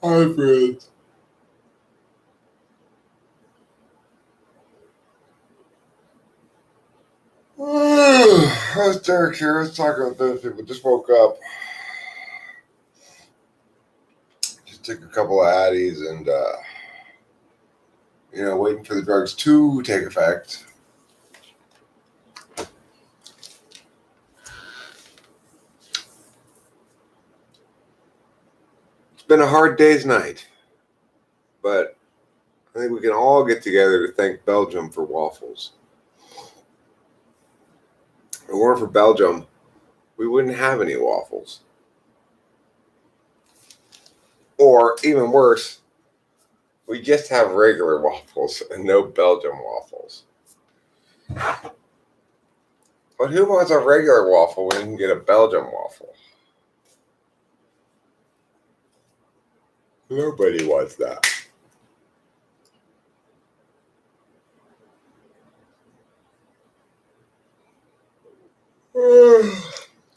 Hi, friends. How's Derek here? Let's talk about those people. Just woke up. Just took a couple of Addies and, waiting for the drugs to take effect. It's been a hard day's night, but I think we can all get together to thank Belgium for waffles. If it weren't for Belgium, we wouldn't have any waffles. Or, even worse, we just have regular waffles and no Belgium waffles. But who wants a regular waffle when you can get a Belgium waffle? Nobody wants that.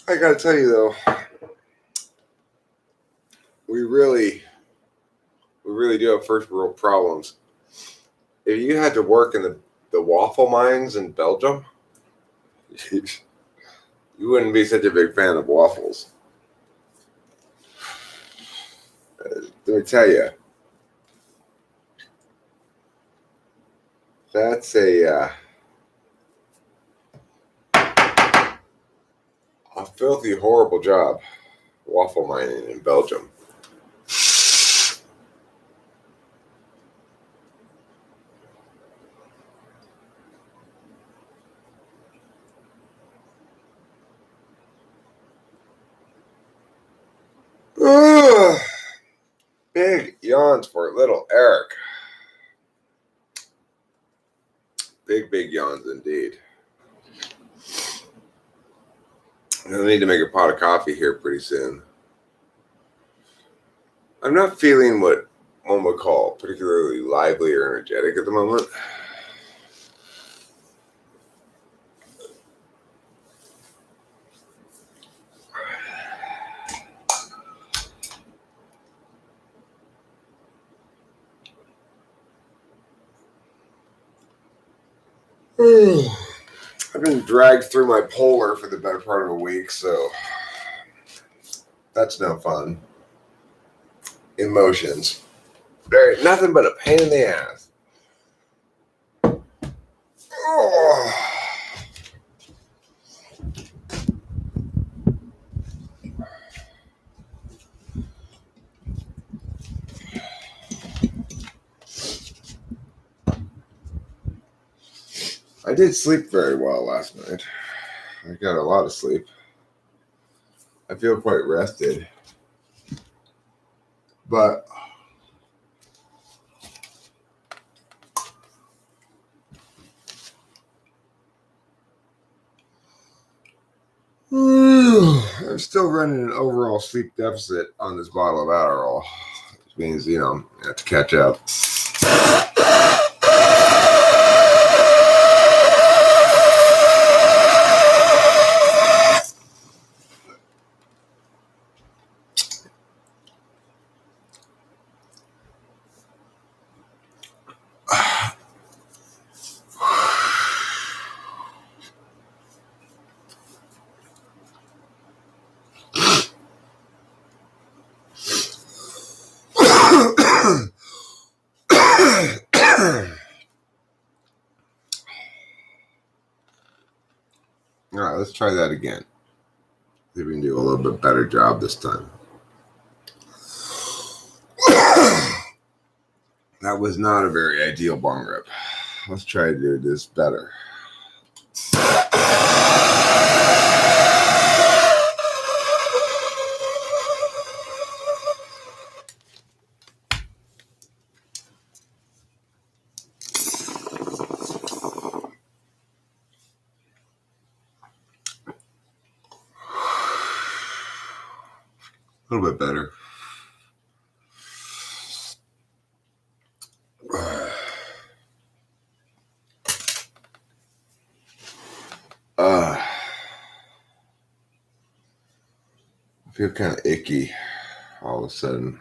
I gotta tell you though, we really do have first world problems. If you had to work in the waffle mines in Belgium, you wouldn't be such a big fan of waffles. Let me tell you, that's a filthy, horrible job, waffle mining in Belgium. Big yawns for little Eric. Big yawns indeed. I need to make a pot of coffee here pretty soon. I'm not feeling what one would call particularly lively or energetic at the moment. I've been dragged through my polar for the better part of a week, so that's no fun. Emotions. There ain't nothing but a pain in the ass. Oh. I did sleep very well last night. I got a lot of sleep. I feel quite rested. But I'm still running an overall sleep deficit on this bottle of Adderall. Which means, I have to catch up. All right, let's try that again. See if we can do a little bit better job this time. That was not a very ideal bong rip. Let's try to do this better. A little bit better. I feel kind of icky all of a sudden.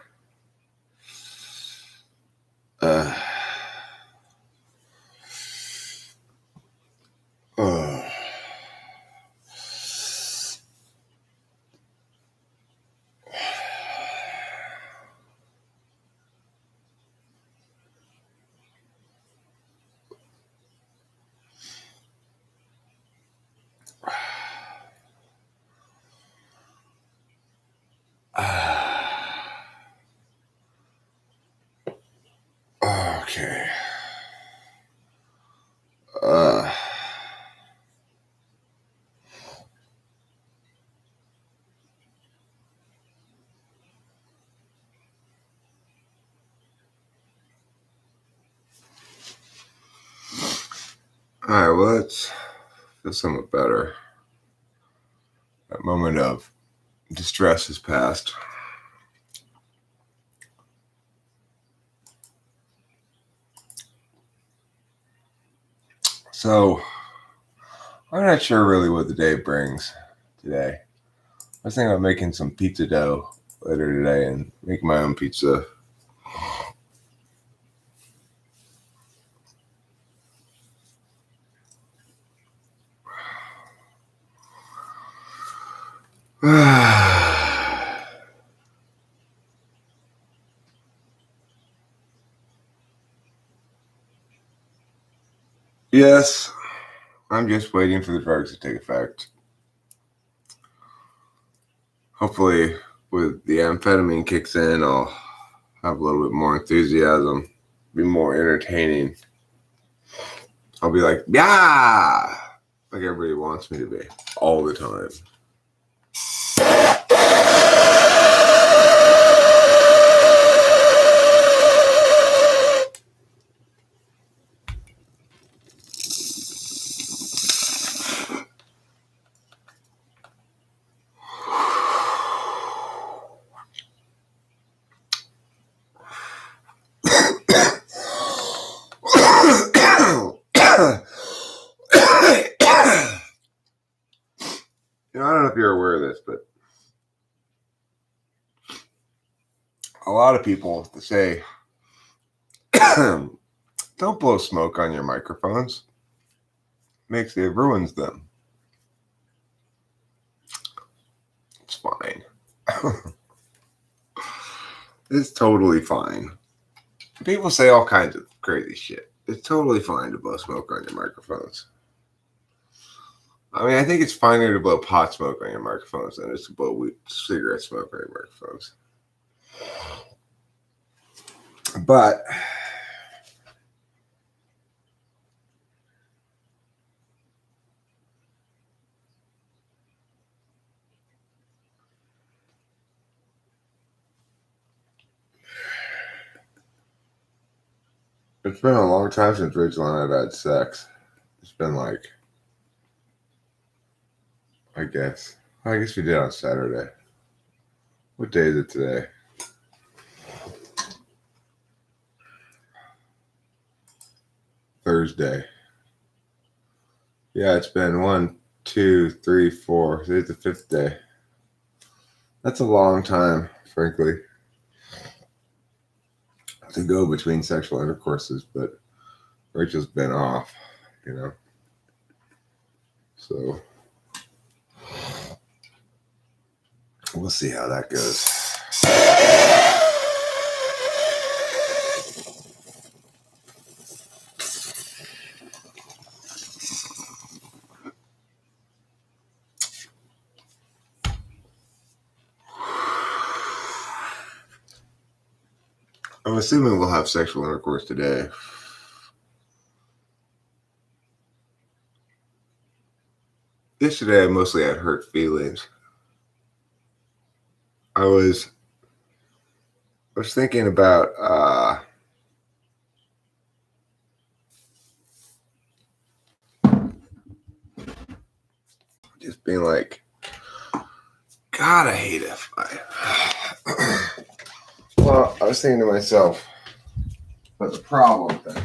All right, well, let's feel somewhat better. That moment of distress has passed. So, I'm not sure really what the day brings today. I was thinking about making some pizza dough later today and make my own pizza. Yes, I'm just waiting for the drugs to take effect. Hopefully, with the amphetamine kicks in, I'll have a little bit more enthusiasm, be more entertaining. I'll be like, yeah, like everybody wants me to be all the time. I don't know if you're aware of this, but a lot of people say, don't blow smoke on your microphones. It ruins them. It's fine. It's totally fine. People say all kinds of crazy shit. It's totally fine to blow smoke on your microphones. I mean, I think it's finer to blow pot smoke on your microphones than it is to blow cigarette smoke on your microphones. But it's been a long time since Rachel and I have had sex. It's been like, I guess we did on Saturday. What day is it today? Thursday. Yeah, it's been 1, 2, 3, 4. Today's the 5th day. That's a long time, frankly, to go between sexual intercourses, but Rachel's been off, So we'll see how that goes. I'm assuming we'll have sexual intercourse today. Yesterday, I mostly had hurt feelings. I was thinking about just being like, God, I hate F5. Well, I was thinking to myself, but the problem thing.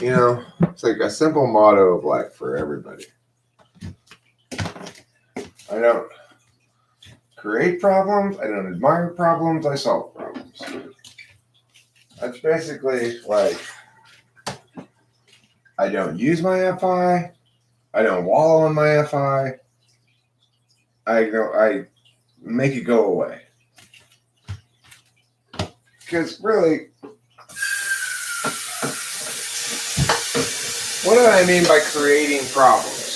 It's like a simple motto of life for everybody. I don't create problems. I don't admire problems. I solve problems. That's basically like, I don't use my FI. I don't wallow in my FI. I make it go away. Because really, what do I mean by creating problems?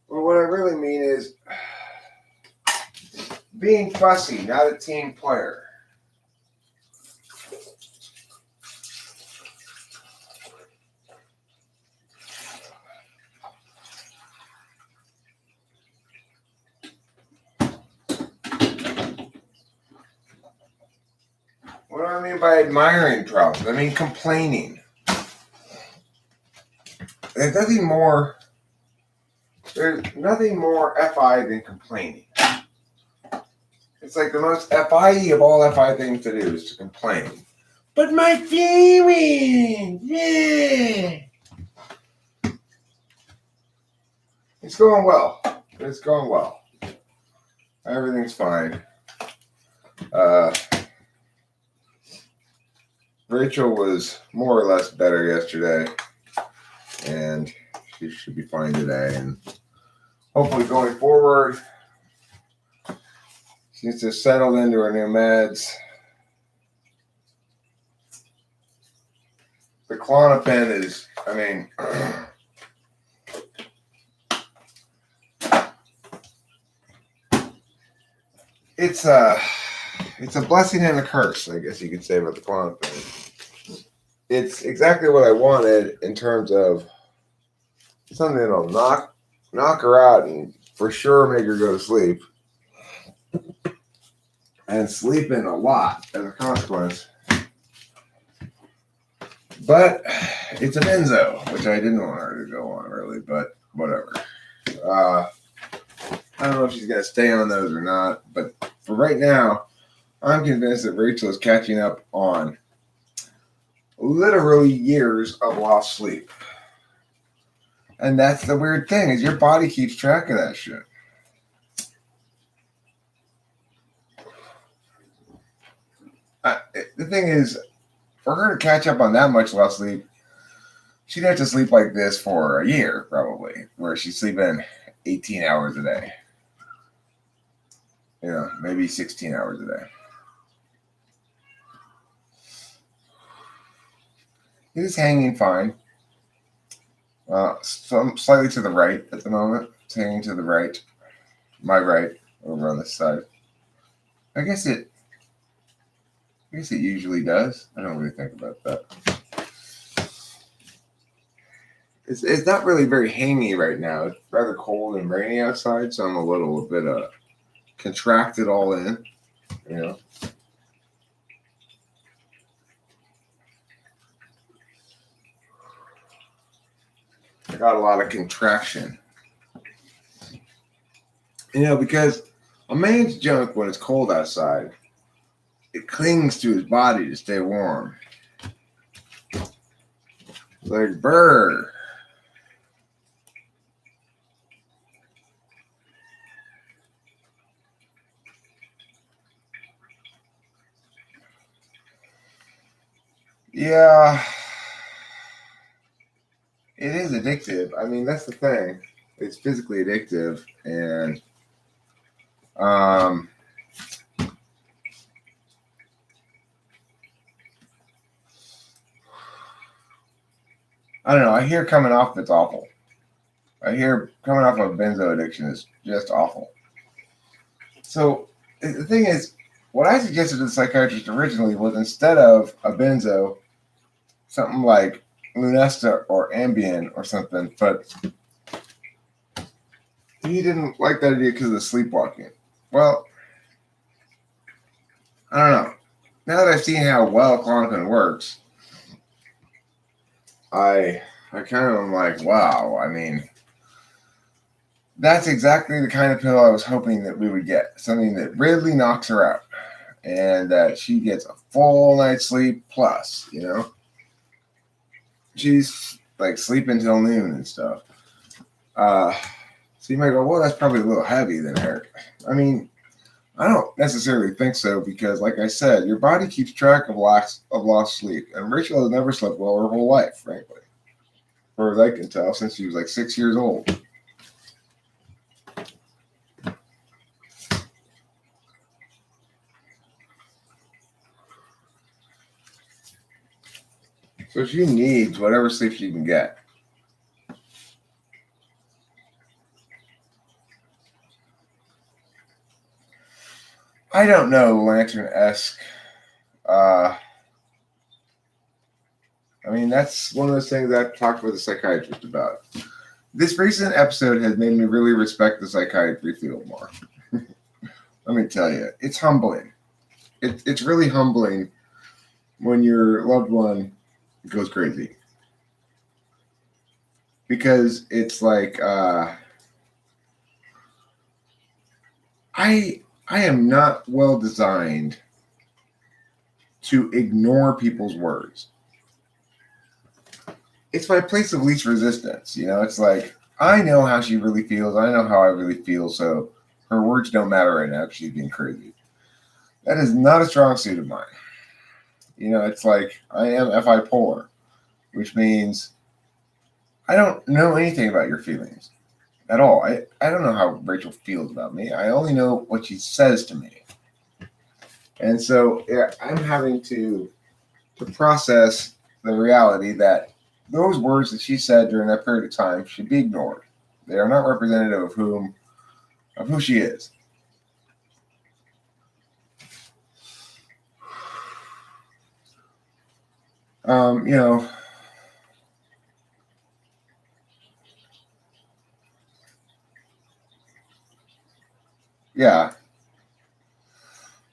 Well, what I really mean is being fussy, not a team player. mean by admiring problems. I mean complaining. There's nothing more FI than complaining. It's like the most FI of all FI things to do is to complain. But my feelings, yeah. It's going well. It's going well. Everything's fine. Rachel was more or less better yesterday, and she should be fine today. And hopefully going forward, she's just settled into her new meds. The Klonopin is, I mean, it's a blessing and a curse, I guess you could say, about the Klonopin. It's exactly what I wanted in terms of something that'll knock her out and for sure make her go to sleep. And sleeping a lot as a consequence. But it's a benzo, which I didn't want her to go on really, but whatever. I don't know if she's going to stay on those or not, but for right now, I'm convinced that Rachel is catching up on literally years of lost sleep. And that's the weird thing, is your body keeps track of that shit. The thing is, for her to catch up on that much lost sleep, she'd have to sleep like this for a year, probably, where she's sleeping 18 hours a day. You know, maybe 16 hours a day. He's hanging fine. Slightly to the right at the moment. It's hanging to the right. My right, over on this side. I guess it usually does. I don't really think about that. It's not really very hangy right now. It's rather cold and rainy outside, so I'm a little bit contracted all in, you know. I got a lot of contraction. You know, because a man's junk, when it's cold outside, it clings to his body to stay warm. Like, brr. Yeah. It is addictive. I mean, that's the thing. It's physically addictive. And, I don't know. I hear coming off it's awful. I hear coming off of benzo addiction is just awful. So the thing is, what I suggested to the psychiatrist originally was instead of a benzo, something like Lunesta or Ambien or something, but he didn't like that idea because of the sleepwalking. Well, I don't know. Now that I've seen how well Klonopin works, I kind of am like, wow. I mean, that's exactly the kind of pill I was hoping that we would get. Something that really knocks her out. And that she gets a full night's sleep plus, you know. She's like sleeping till noon and stuff. So you might go, well, that's probably a little heavy then, Eric. I mean, I don't necessarily think so because, like I said, your body keeps track of lost sleep. And Rachel has never slept well her whole life, frankly. As far as I can tell, since she was like 6 years old. So she needs whatever sleep she can get. I don't know, Lantern-esque. I mean, that's one of those things I've talked with a psychiatrist about. This recent episode has made me really respect the psychiatry field more. Let me tell you, it's humbling. It's really humbling when your loved one goes crazy. Because it's like I am not well designed to ignore people's words. It's my place of least resistance. It's like I know how she really feels. I know how I really feel. So her words don't matter right now because she's being crazy. That is not a strong suit of mine. It's like I am FI polar, which means I don't know anything about your feelings at all. I don't know how Rachel feels about me. I only know what she says to me. And so I'm having to process the reality that those words that she said during that period of time should be ignored. They are not representative of who she is. Yeah,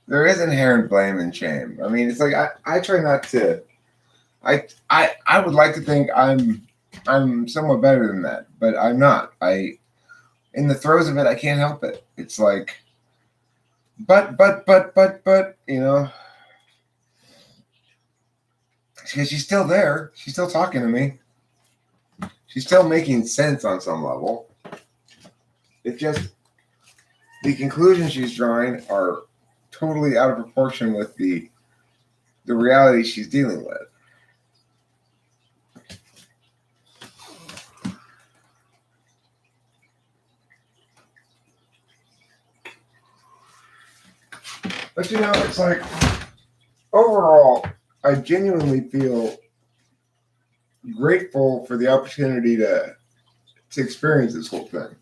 there is inherent blame and shame. I mean, it's like I try not to. I would like to think I'm somewhat better than that, but I'm not. In the throes of it, I can't help it. It's like, but, because she's still there. She's still talking to me. She's still making sense on some level. It's just the conclusions she's drawing are totally out of proportion with the reality she's dealing with. But it's like overall, I genuinely feel grateful for the opportunity to experience this whole thing.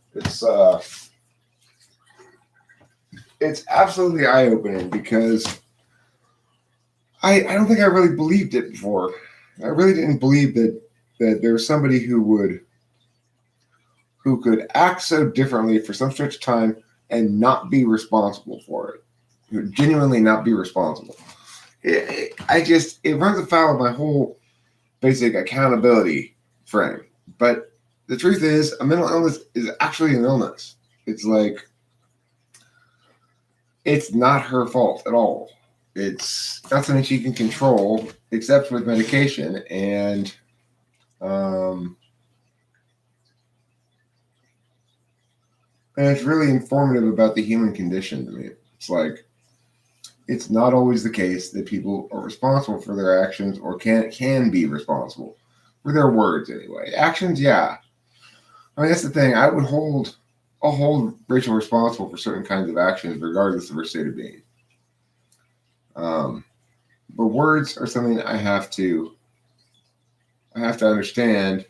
It's absolutely eye-opening because I don't think I really believed it before. I really didn't believe that there was somebody who could act so differently for some stretch of time and not be responsible for it. Who would genuinely not be responsible. It runs afoul of my whole basic accountability frame. But the truth is, a mental illness is actually an illness. It's like, it's not her fault at all. It's not something she can control except with medication. And it's really informative about the human condition to me. It's like, it's not always the case that people are responsible for their actions or can be responsible for their words anyway. Actions, yeah. I mean, that's the thing. I'll hold Rachel responsible for certain kinds of actions regardless of her state of being. But words are something I have to understand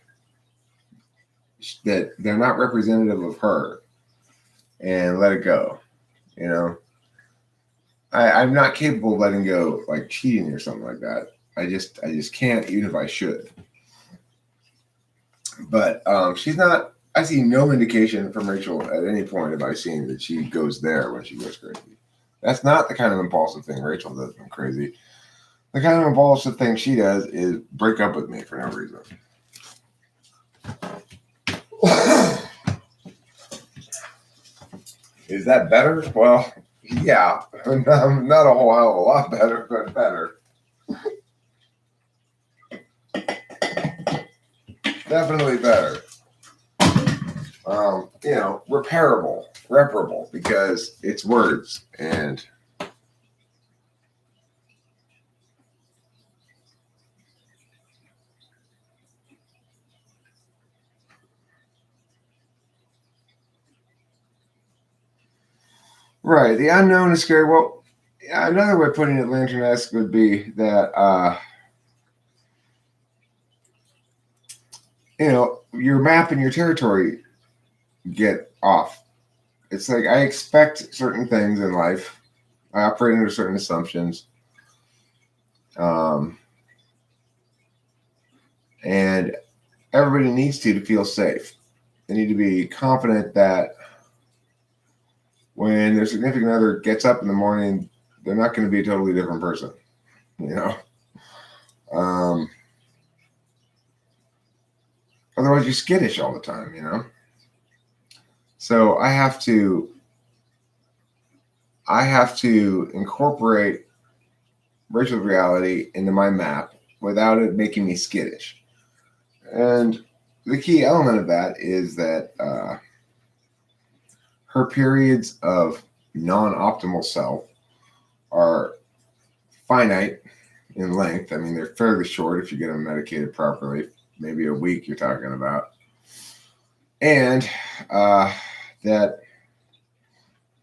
that they're not representative of her and let it go. I'm not capable of letting go like cheating or something like that. I just can't, even if I should. But she's not. I see no indication from Rachel at any point have I seen that she goes there when she goes crazy. That's not the kind of impulsive thing Rachel does when crazy. The kind of impulsive thing she does is break up with me for no reason. Is that better? Well, yeah. Not a whole hell of a lot better, but better. Definitely better. Reparable, because it's words. And right, the unknown is scary. Well, another way of putting it, Lantern-esque, would be that your map and your territory get off. It's like I expect certain things in life. I operate under certain assumptions. And everybody needs to feel safe. They need to be confident that when their significant other gets up in the morning, they're not going to be a totally different person. Um, Otherwise, you're skittish all the time, So I have to incorporate virtual reality into my map without it making me skittish. And the key element of that is that her periods of non-optimal self are finite in length. I mean, they're fairly short if you get them medicated properly. Maybe a week you're talking about. And that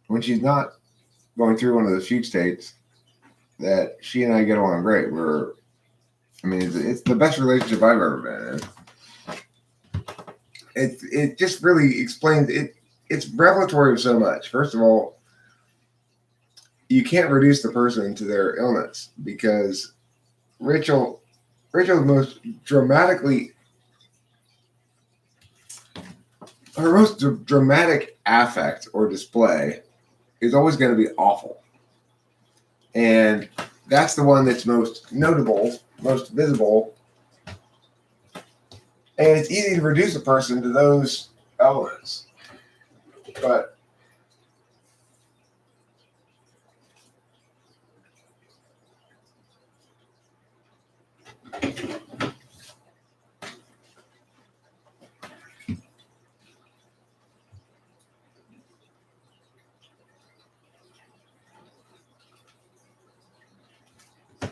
when she's not going through one of those fugue states, that she and I get along great. It's the best relationship I've ever been in. It just really explains it. It's revelatory of so much. First of all, you can't reduce the person to their illness because Rachel's most dramatically, her most dramatic affect or display is always going to be awful. And that's the one that's most notable, most visible. And it's easy to reduce a person to those elements. But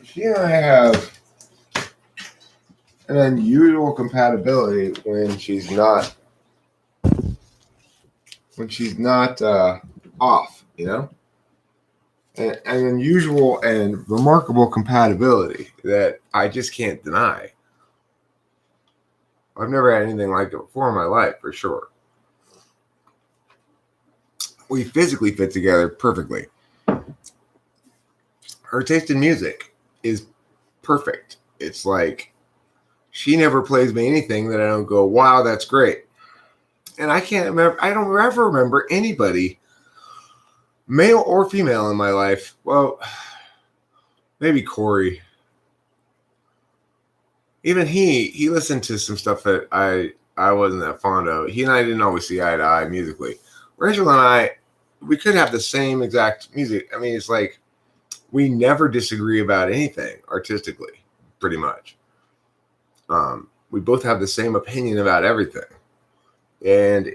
she and I have an unusual compatibility when she's not off, an unusual and remarkable compatibility that I just can't deny. I've never had anything like it before in my life, for sure. We physically fit together perfectly. Her taste in music is perfect. It's like she never plays me anything that I don't go, wow, that's great. And I don't ever remember anybody, male or female, in my life. Well, maybe Corey. Even he listened to some stuff that I wasn't that fond of. He and I didn't always see eye to eye musically. Rachel and I, we could have the same exact music. I mean, it's like we never disagree about anything artistically, pretty much. We both have the same opinion about everything. And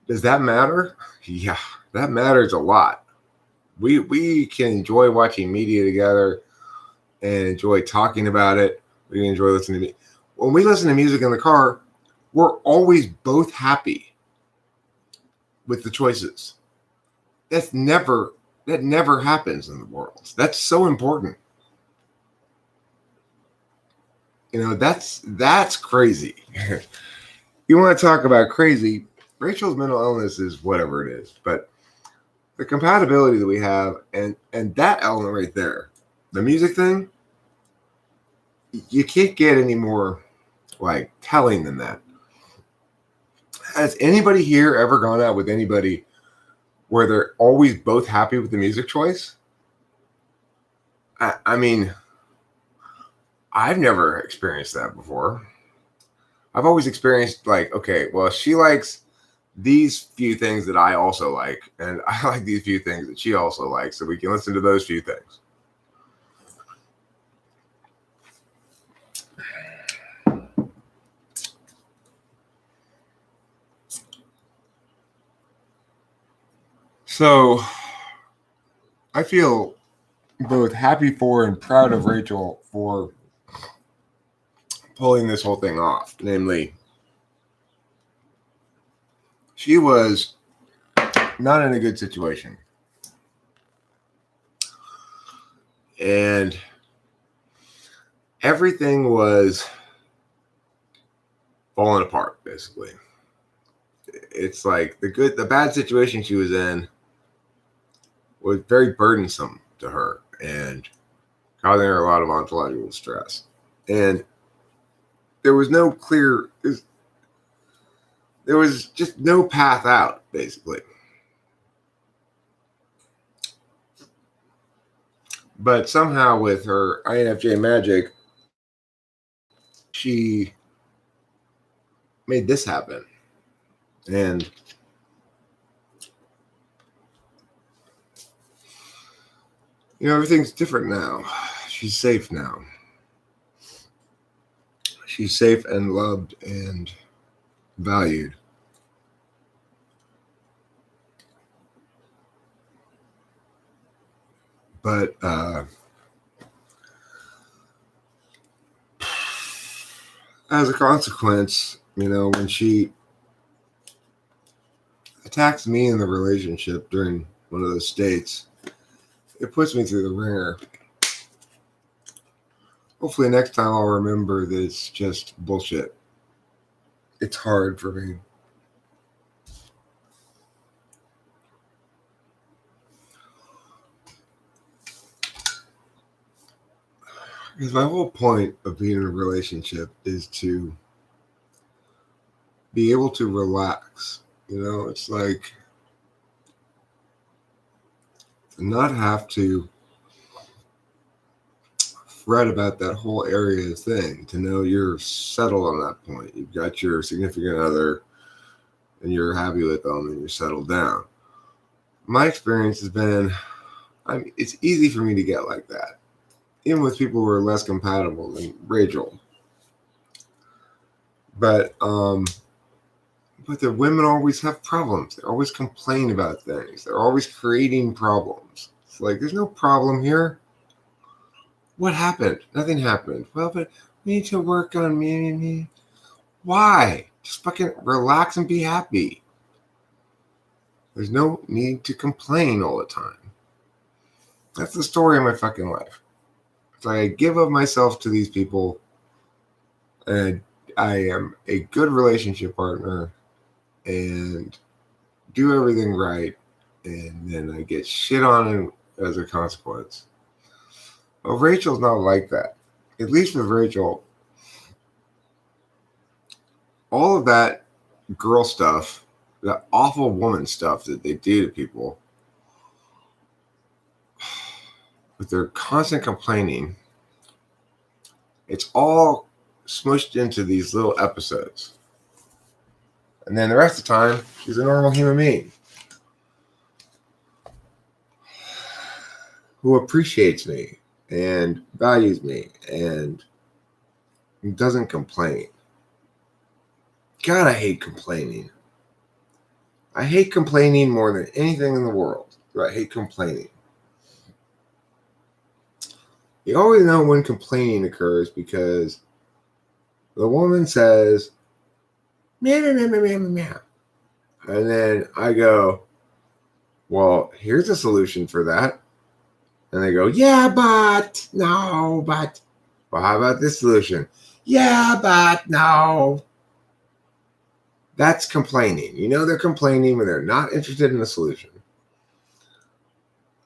does that matter? Yeah, that matters a lot. We can enjoy watching media together and enjoy talking about it. We can enjoy listening to music. When we listen to music in the car, we're always both happy with the choices. That never happens in the world. That's so important. That's crazy. You want to talk about crazy? Rachel's mental illness is whatever it is, but the compatibility that we have and that element right there, the music thing, you can't get any more like telling than that. Has anybody here ever gone out with anybody where they're always both happy with the music choice? I mean, I've never experienced that before. I've always experienced like, okay, well, she likes these few things that I also like, and I like these few things that she also likes, so we can listen to those few things. So I feel both happy for and proud of Rachel for pulling this whole thing off. Namely, she was not in a good situation. And everything was falling apart, basically. It's like the bad situation she was in was very burdensome to her and causing her a lot of ontological stress. And there was just no path out, basically. But somehow with her INFJ magic, she made this happen. And everything's different now. She's safe now. She's safe and loved and valued. But as a consequence, when she attacks me in the relationship during one of those states, it puts me through the ringer. Hopefully next time I'll remember that it's just bullshit. It's hard for me. Because my whole point of being in a relationship is to be able to relax. It's like not have to fret about that whole area thing, to know you're settled on that point. You've got your significant other and you're happy with them and you're settled down. My experience has been, it's easy for me to get like that, even with people who are less compatible than Rachel. But the women always have problems. They always complain about things. They're always creating problems. It's like, there's no problem here. What happened? Nothing happened. Well, but we need to work on me. Why? Just fucking relax and be happy. There's no need to complain all the time. That's the story of my fucking life. It's like I give of myself to these people, and I am a good relationship partner and do everything right, and then I get shit on as a consequence. Well, Rachel's not like that. At least with Rachel, all of that girl stuff, that awful woman stuff that they do to people, with their constant complaining, it's all smushed into these little episodes. And then the rest of the time, she's a normal human being who appreciates me and values me and doesn't complain. God, I hate complaining. I hate complaining more than anything in the world. I hate complaining. You always know when complaining occurs because the woman says, meow, meow, meow, meow, meow. And then I go, well, here's a solution for that. And they go, yeah, but, no, but. Well, how about this solution? Yeah, but, no. That's complaining. They're complaining when they're not interested in a solution.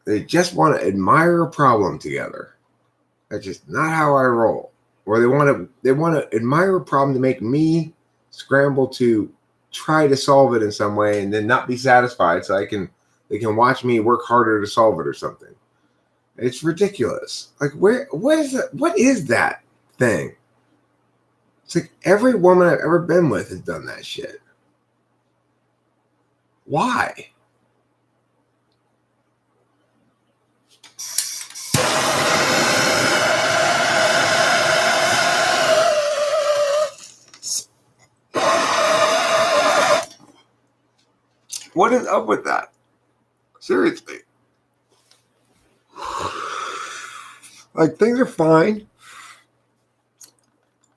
They just want to admire a problem together. That's just not how I roll. Or they want to admire a problem to make me scramble to try to solve it in some way and then not be satisfied so they can watch me work harder to solve it or something. It's ridiculous. Like, what is that thing? It's like every woman I've ever been with has done that shit. Why? What is up with that? Seriously. Like, things are fine.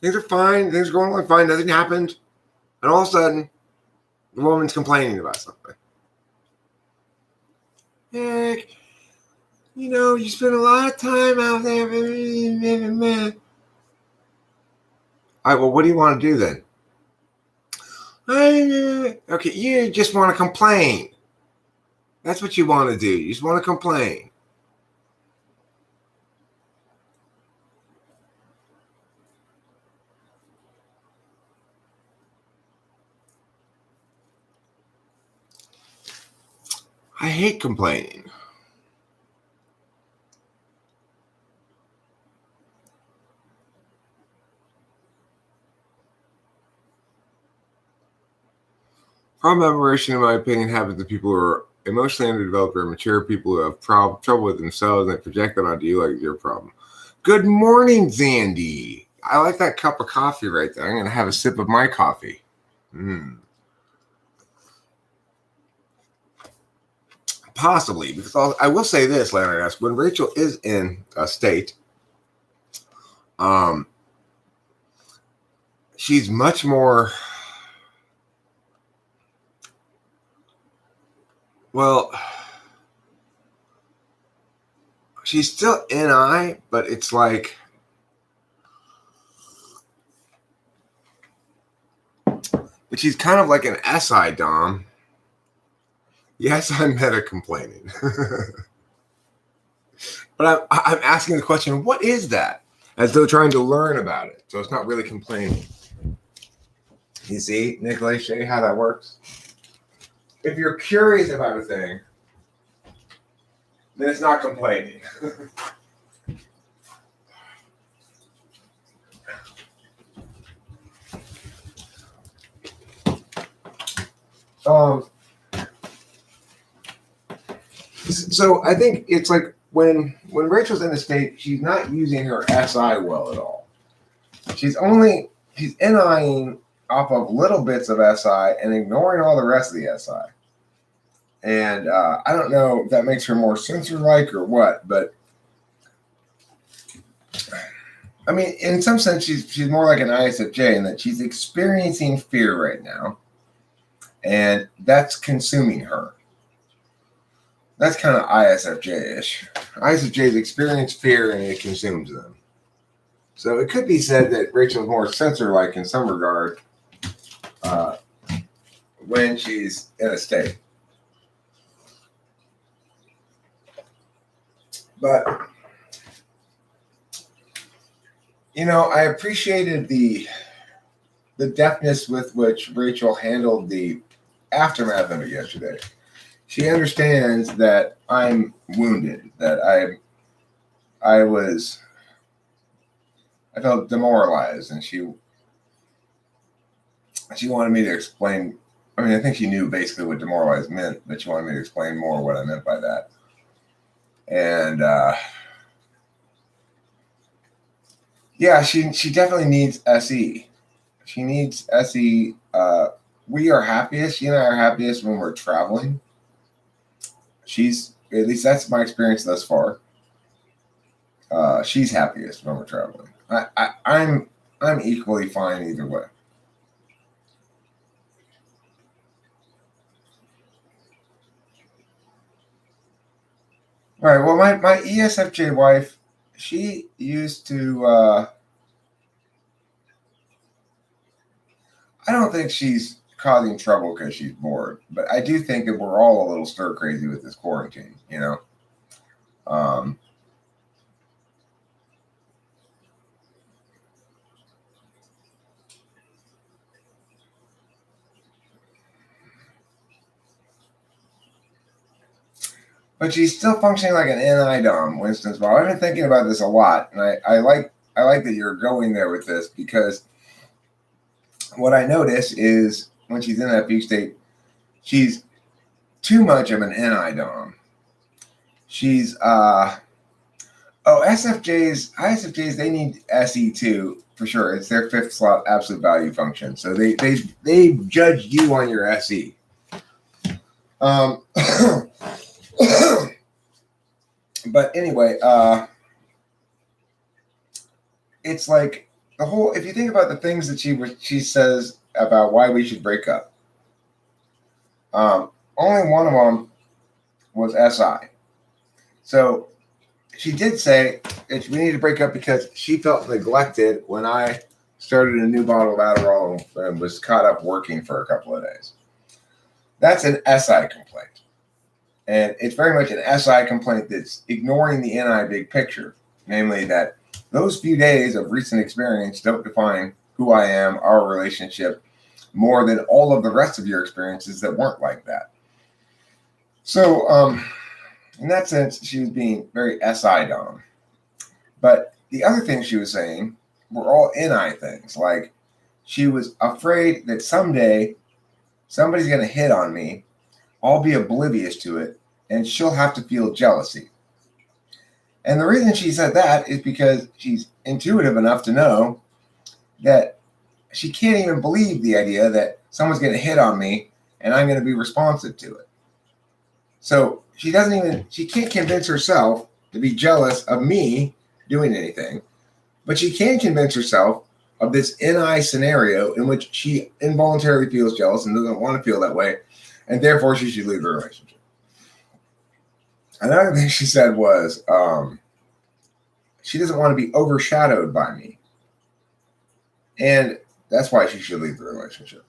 Things are fine. Things are going along fine. Nothing happened. And all of a sudden, the woman's complaining about something. Heck, you spend a lot of time out there. All right, well, what do you want to do then? Okay, you just want to complain. That's what you want to do. You just want to complain. I hate complaining. Problem admiration, in my opinion, happens to people who are emotionally underdeveloped or immature, people who have trouble with themselves and project that onto you like it's your problem. Good morning, Zandy. I like that cup of coffee right there. I'm going to have a sip of my coffee. Possibly, because I will say this, Leonard asked, when Rachel is in a state, she's much more, well, she's still NI, but it's like, but she's kind of like an SI Dom. Yes, I'm meta complaining. But I'm asking the question, what is that? As though trying to learn about it. So it's not really complaining. You see, Nicolay Shea, how that works? If you're curious about a thing, then it's not complaining. So I think it's like when Rachel's in a state, she's not using her SI well at all. She's NIing off of little bits of SI and ignoring all the rest of the SI. And I don't know if that makes her more sensor-like or what, but I mean, in some sense, she's more like an ISFJ in that she's experiencing fear right now, and that's consuming her. That's kind of ISFJ-ish. ISFJs experience fear and it consumes them. So it could be said that Rachel's more sensor-like in some regard when she's in a state. But, you know, I appreciated the deftness with which Rachel handled the aftermath of it yesterday. She understands that I'm wounded, that I felt demoralized, and she wanted me to explain. I mean, I think she knew basically what demoralized meant, but she wanted me to explain more what I meant by that. And yeah, she definitely needs SE. She needs SE. We are happiest. She and I are happiest when we're traveling. At least that's my experience thus far. She's happiest when we're traveling. I'm equally fine either way. All right. Well, my ESFJ wife, she used to. I don't think she's causing trouble because she's bored, but I do think that we're all a little stir crazy with this quarantine. You know. But she's still functioning like an NI Dom, Winston's mom. I've been thinking about this a lot, and I like that you're going there with this, because what I notice is when she's in that peak state, she's too much of an NI Dom. She's ISFJs, they need SE too, for sure. It's their fifth slot absolute value function. So they judge you on your SE. But anyway, it's like the whole, if you think about the things that she says about why we should break up, only one of them was SI. So she did say that we need to break up because she felt neglected when I started a new bottle of Adderall and was caught up working for a couple of days. That's an SI complaint. And it's very much an SI complaint that's ignoring the NI big picture, namely that those few days of recent experience don't define who I am, our relationship, more than all of the rest of your experiences that weren't like that. So, in that sense, she was being very SI Dom. But the other things she was saying were all NI things. Like, she was afraid that someday somebody's going to hit on me. I'll be oblivious to it, and she'll have to feel jealousy. And the reason she said that is because she's intuitive enough to know that she can't even believe the idea that someone's going to hit on me and I'm going to be responsive to it. So she can't convince herself to be jealous of me doing anything, but she can convince herself of this NI scenario in which she involuntarily feels jealous and doesn't want to feel that way, and therefore she should leave the relationship. Another thing she said was she doesn't want to be overshadowed by me, and that's why she should leave the relationship.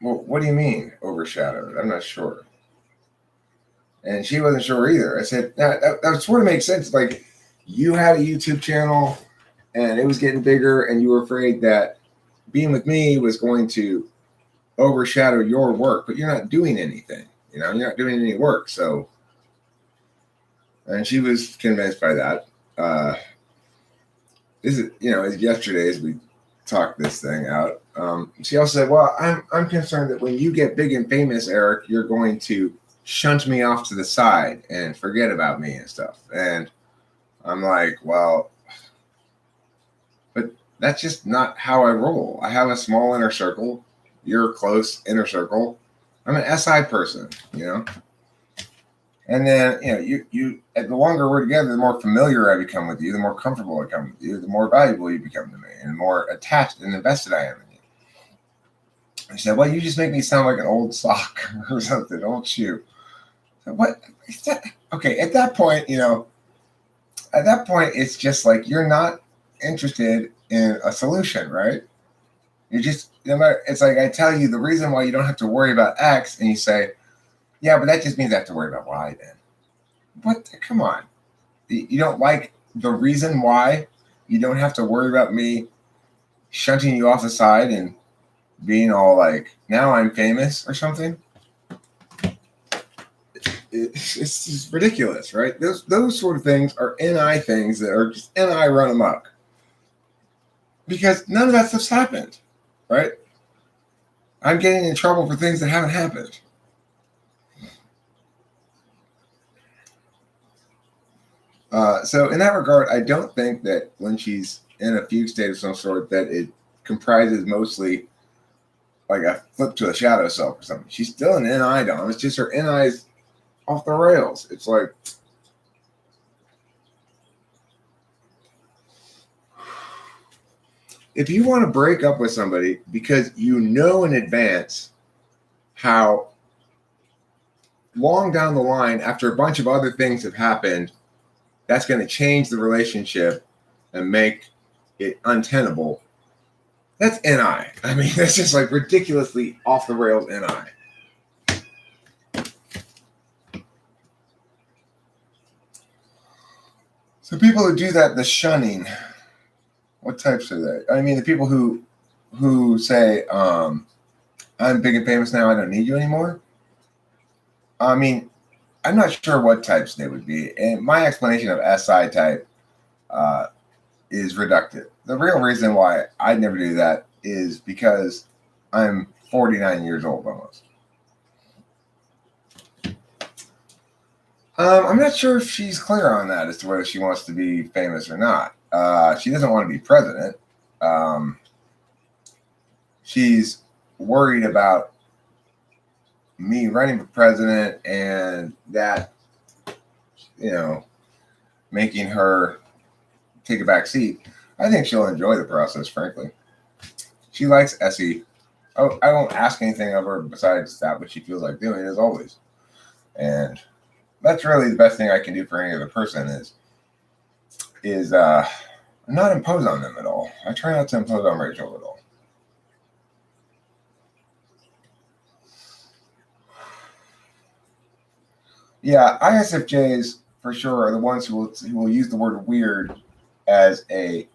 Well, what do you mean overshadowed? I'm not sure. And she wasn't sure either. I said, that sort of makes sense. Like, you had a YouTube channel and it was getting bigger and you were afraid that being with me was going to overshadow your work, but you're not doing anything. You're not doing any work. So, and she was convinced by that. This is, as yesterday as we talked this thing out. She also said, well, I'm concerned that when you get big and famous, Eric, you're going to shunt me off to the side and forget about me and stuff. And I'm like, well, but that's just not how I roll. I have a small inner circle. You're a close inner circle. I'm an SI person, And then, you the longer we're together, the more familiar I become with you, the more comfortable I become with you, the more valuable you become to me, and the more attached and invested I am in you. I said, well, you just make me sound like an old sock or something, old shoe. So what? Okay, at that point, it's just like you're not interested in a solution, right? You're just, it's like I tell you the reason why you don't have to worry about X, and you say, yeah, but that just means I have to worry about Y then. What? Come on. You don't like the reason why you don't have to worry about me shunting you off the side and being all like, now I'm famous or something? It's just ridiculous, right? Those sort of things are NI things that are just NI run amok. Because none of that stuff's happened, right? I'm getting in trouble for things that haven't happened. So in that regard, I don't think that when she's in a fugue state of some sort that it comprises mostly like a flip to a shadow self or something. She's still an NI dom. It's just her NI's off the rails. It's like, if you want to break up with somebody because you know in advance how long down the line, after a bunch of other things have happened, that's going to change the relationship and make it untenable, that's NI. I mean, that's just like ridiculously off the rails NI. So people who do that, the shunning, what types are they? I mean, the people who say, I'm big and famous now, I don't need you anymore. I mean, I'm not sure what types they would be. And my explanation of SI type is reductive. The real reason why I never do that is because I'm 49 years old almost. I'm not sure if she's clear on that as to whether she wants to be famous or not. She doesn't want to be president. She's worried about me running for president and that, making her take a back seat. I think she'll enjoy the process, frankly. She likes Essie. Oh, I won't ask anything of her besides that what she feels like doing, as always. And that's really the best thing I can do for any other person is not impose on them at all. I try not to impose on Rachel at all. Yeah, ISFJs for sure are the ones who will use the word weird as a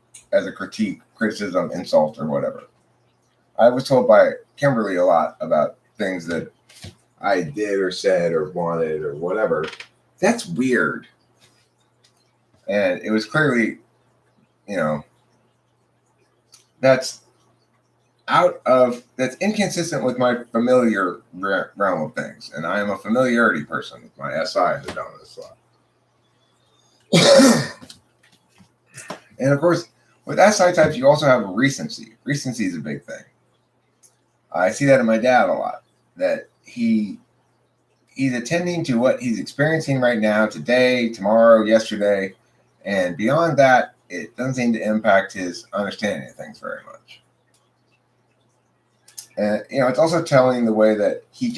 criticism, insult, or whatever. I was told by Kimberly a lot about things that I did or said or wanted or whatever. That's weird. And it was clearly, that's inconsistent with my familiar realm of things, and I am a familiarity person with my SI in the dominant slot. And of course, with SI types, you also have a recency. Recency is a big thing. I see that in my dad a lot. That he's attending to what he's experiencing right now, today, tomorrow, yesterday, and beyond that, it doesn't seem to impact his understanding of things very much. And it's also telling the way that he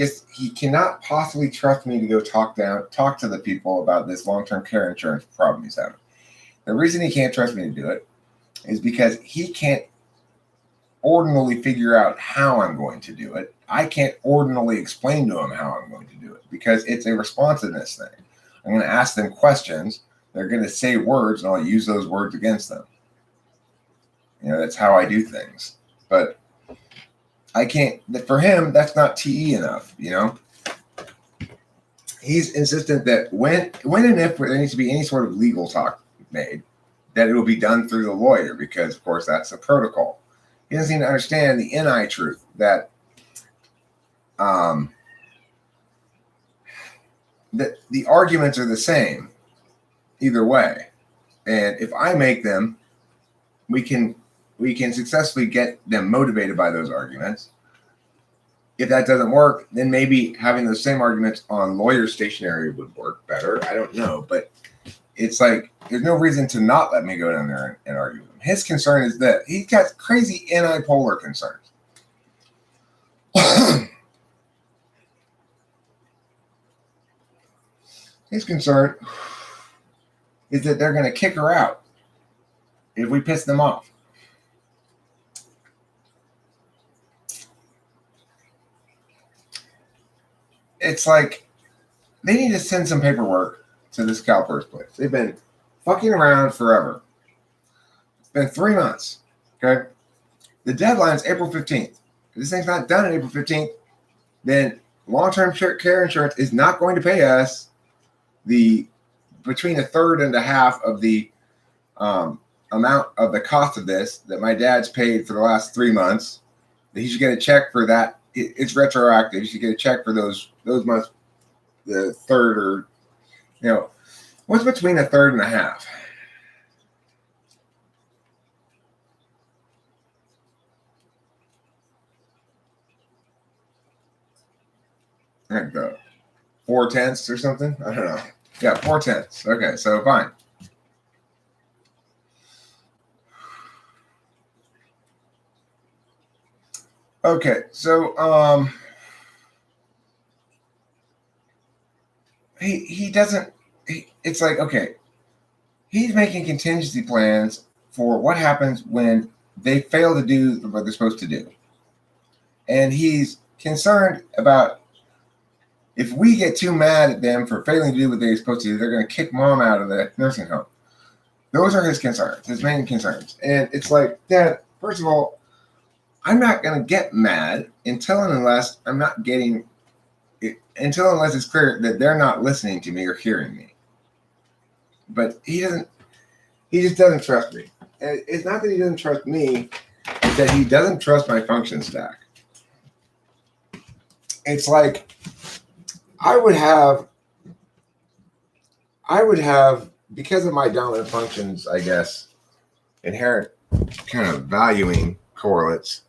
cannot possibly trust me to go talk to the people about this long-term care insurance problem he's having. The reason he can't trust me to do it is because he can't ordinarily figure out how I'm going to do it. I can't ordinarily explain to him how I'm going to do it because it's a responsiveness thing. I'm going to ask them questions. They're going to say words, and I'll use those words against them. That's how I do things. But I can't. For him, that's not TE enough. He's insistent that when and if there needs to be any sort of legal talk made, that it will be done through the lawyer because, of course, that's a protocol. He doesn't seem to understand the NI truth that that the arguments are the same either way, and if I make them, we can successfully get them motivated by those arguments. If that doesn't work, then maybe having those same arguments on lawyer stationery would work better. I don't know, but it's like there's no reason to not let me go down there and argue with him. His concern is that he's got crazy anti-polar concerns. His concern is that they're going to kick her out if we piss them off. It's like they need to send some paperwork to this CalPERS place. They've been fucking around forever. It's been 3 months. Okay. The deadline's April 15th. If this thing's not done on April 15th, then long-term care insurance is not going to pay us between a third and a half of the amount of the cost of this that my dad's paid for the last 3 months. He should get a check for that. It's retroactive. You should get a check for those months, the third or, what's between a third and a half? Like 4/10 or something? I don't know. Yeah, 4/10. Okay, so fine. Okay, so he doesn't. It's like, okay, he's making contingency plans for what happens when they fail to do what they're supposed to do, and he's concerned about if we get too mad at them for failing to do what they're supposed to do, they're going to kick mom out of the nursing home. Those are his concerns, his main concerns, and it's like, Dad, first of all, I'm not going to get mad until and unless it's clear that they're not listening to me or hearing me. But he just doesn't trust me. And it's not that he doesn't trust me, it's that he doesn't trust my function stack. It's like I would have, because of my dominant functions, I guess, inherent kind of valuing correlates,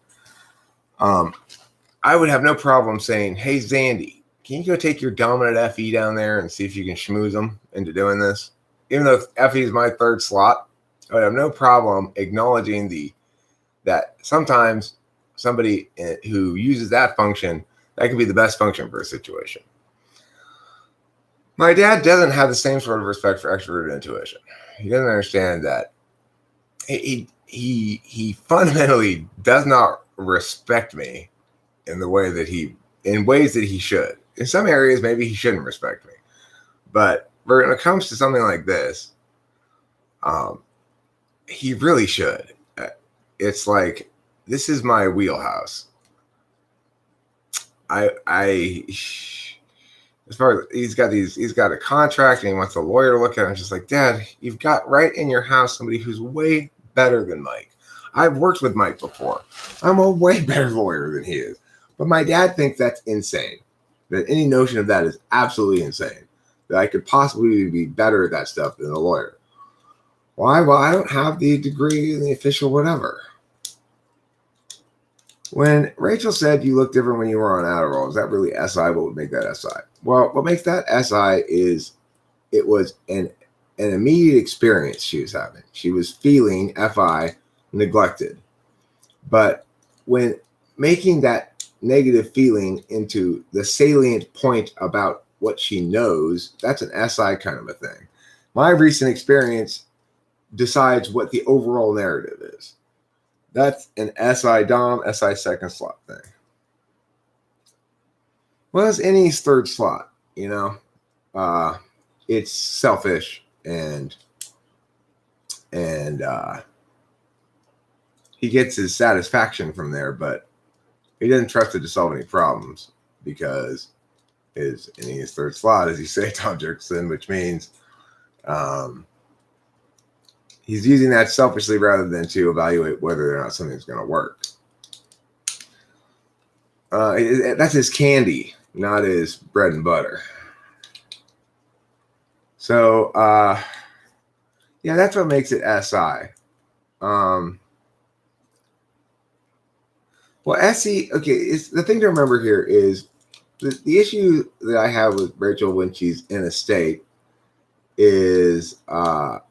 I would have no problem saying, hey, Zandy, can you go take your dominant FE down there and see if you can schmooze them into doing this? Even though FE is my third slot, I would have no problem acknowledging that sometimes somebody who uses that function, that could be the best function for a situation. My dad doesn't have the same sort of respect for extroverted intuition. He doesn't understand that he fundamentally does not respect me in ways that he should. In some areas, maybe he shouldn't respect me, but when it comes to something like this, he really should. It's like, this is my wheelhouse. As far as he's got a contract and he wants a lawyer to look at it. I'm just like, Dad, you've got right in your house somebody who's way better than Mike. I've worked with Mike before. I'm a way better lawyer than he is. But my dad thinks that's insane. That any notion of that is absolutely insane. That I could possibly be better at that stuff than a lawyer. Why? Well, I don't have the degree and the official whatever. When Rachel said you look different when you were on Adderall, is that really SI? What would make that SI? Well, what makes that SI is it was an immediate experience she was having. She was feeling FI neglected. But when making that negative feeling into the salient point about what she knows, that's an SI kind of a thing. My recent experience decides what the overall narrative is. That's an SI Dom, SI second slot thing. Well, it's any third slot, you know. It's selfish and he gets his satisfaction from there, but he doesn't trust it to solve any problems because in his third slot, as you say, Tom Jerkson, which means he's using that selfishly rather than to evaluate whether or not something's going to work. That's his candy, not his bread and butter. So, yeah, that's what makes it SI. Well, SE, okay, it's, the thing to remember here is the issue that I have with Rachel when she's in a state is that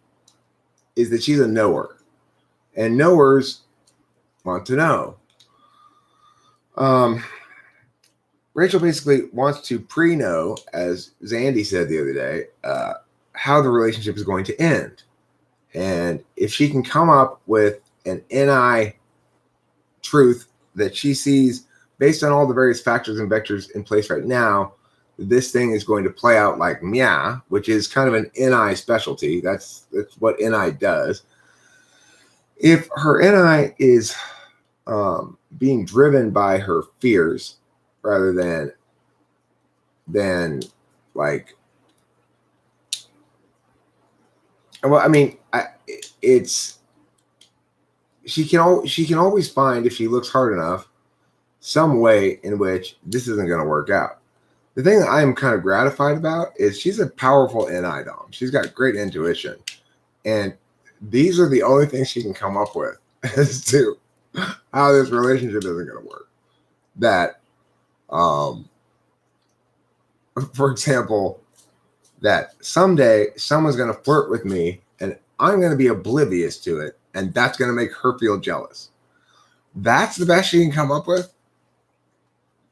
she's a knower. And knowers want to know. Rachel basically wants to pre-know, as Zandy said the other day, how the relationship is going to end. And if she can come up with an NI truth that she sees based on all the various factors and vectors in place right now, this thing is going to play out like Mia, which is kind of an NI specialty. That's what NI does. If her NI is being driven by her fears rather than like, well, I mean, she can always find, if she looks hard enough, some way in which this isn't going to work out. The thing that I am kind of gratified about is she's a powerful NI dom. She's got great intuition, and these are the only things she can come up with as to how this relationship isn't going to work. That, for example, that someday someone's going to flirt with me and I'm going to be oblivious to it, and that's going to make her feel jealous. That's the best she can come up with.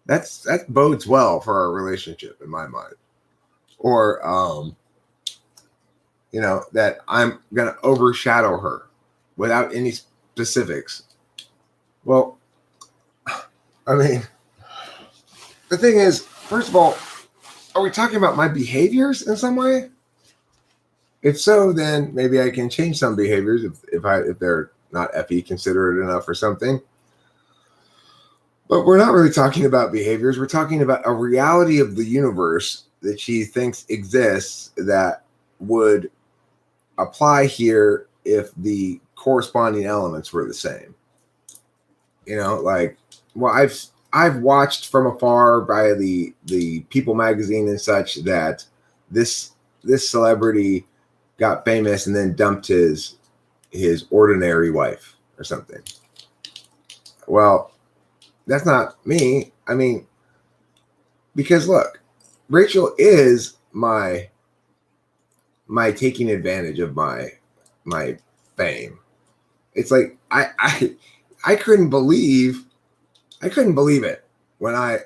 That bodes well for our relationship in my mind. Or, that I'm going to overshadow her without any specifics. Well, I mean, the thing is, first of all, are we talking about my behaviors in some way? If so, then maybe I can change some behaviors if they're not FE considerate enough or something. But we're not really talking about behaviors. We're talking about a reality of the universe that she thinks exists that would apply here if the corresponding elements were the same. I've watched from afar by the People magazine and such that this celebrity got famous and then dumped his ordinary wife or something. Well, that's not me. I mean, because look, Rachel is my taking advantage of my fame. It's like I couldn't believe it when I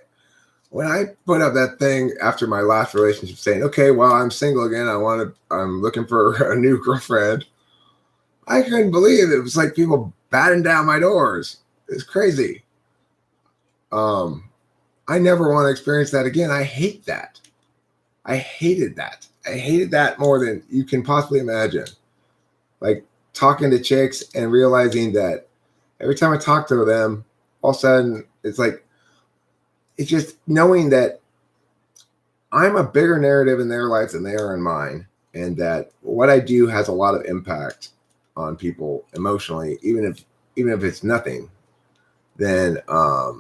put up that thing after my last relationship saying, okay, well, I'm single again. I'm looking for a new girlfriend. I couldn't believe it. It was like people batting down my doors. It's crazy. I never want to experience that again. I hate that. I hated that. I hated that more than you can possibly imagine. Like talking to chicks and realizing that every time I talk to them, all of a sudden it's just knowing that I'm a bigger narrative in their lives than they are in mine. And that what I do has a lot of impact on people emotionally, even if even if it's nothing, then I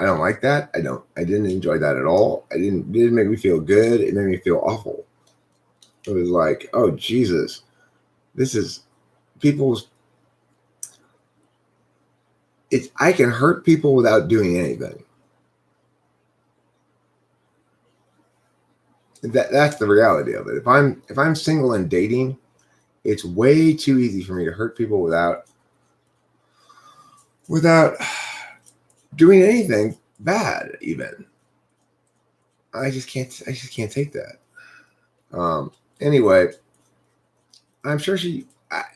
don't like that. I didn't enjoy that at all. It didn't make me feel good. It made me feel awful. It was like, oh Jesus, this is people's. I can hurt people without doing anything. That's the reality of it. If I'm single and dating, it's way too easy for me to hurt people without doing anything bad. Even I just can't take that. Anyway, I'm sure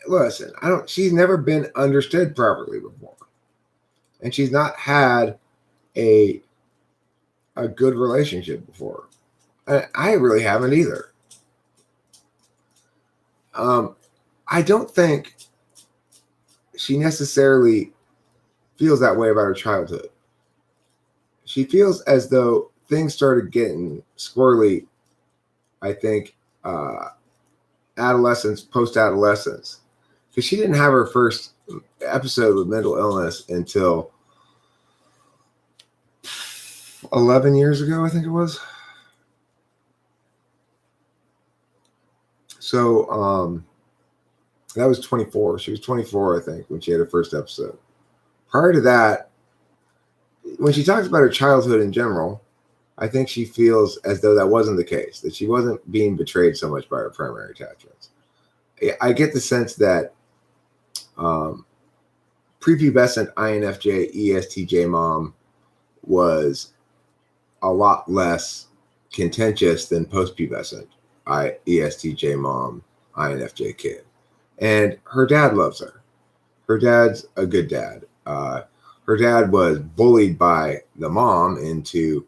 listen. She's never been understood properly before, and she's not had a good relationship before. I really haven't either. I don't think she necessarily feels that way about her childhood. She feels as though things started getting squirrely, I think, post-adolescence. Because she didn't have her first episode with mental illness until 11 years ago, I think it was. So that was 24. She was 24, I think, when she had her first episode. Prior to that, when she talks about her childhood in general, I think she feels as though that wasn't the case, that she wasn't being betrayed so much by her primary attachments. I get the sense that prepubescent INFJ ESTJ mom was a lot less contentious than postpubescent ESTJ mom INFJ kid. And her dad loves her. Her dad's a good dad. Her dad was bullied by the mom into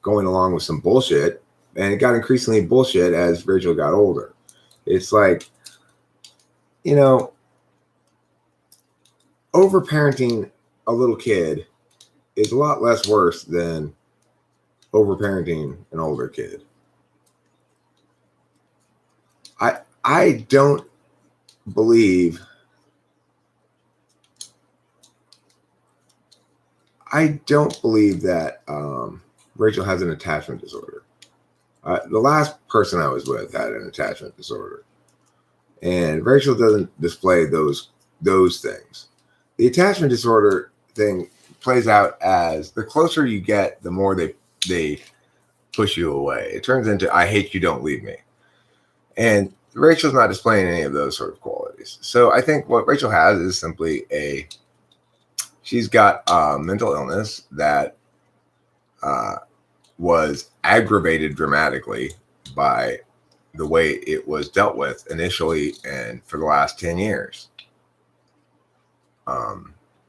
going along with some bullshit, and it got increasingly bullshit as Rachel got older. It's like, overparenting a little kid is a lot less worse than overparenting an older kid. I don't believe that Rachel has an attachment disorder. The last person I was with had an attachment disorder, and Rachel doesn't display those things. The attachment disorder thing plays out as the closer you get, the more they push you away. It turns into I hate you, don't leave me. And Rachel's not displaying any of those sort of qualities. So I think what Rachel has is simply she's got a mental illness that was aggravated dramatically by the way it was dealt with initially and for the last 10 years.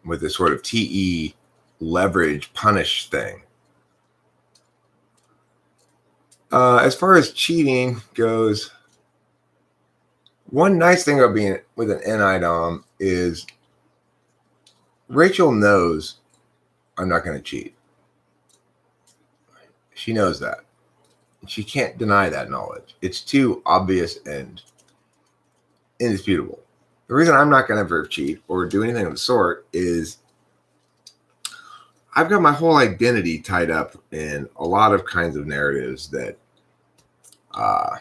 With this sort of TE leverage punish thing. As far as cheating goes, one nice thing about being with an NI-DOM is Rachel knows I'm not going to cheat. She knows that. She can't deny that knowledge. It's too obvious and indisputable. The reason I'm not going to ever cheat or do anything of the sort is I've got my whole identity tied up in a lot of kinds of narratives that, I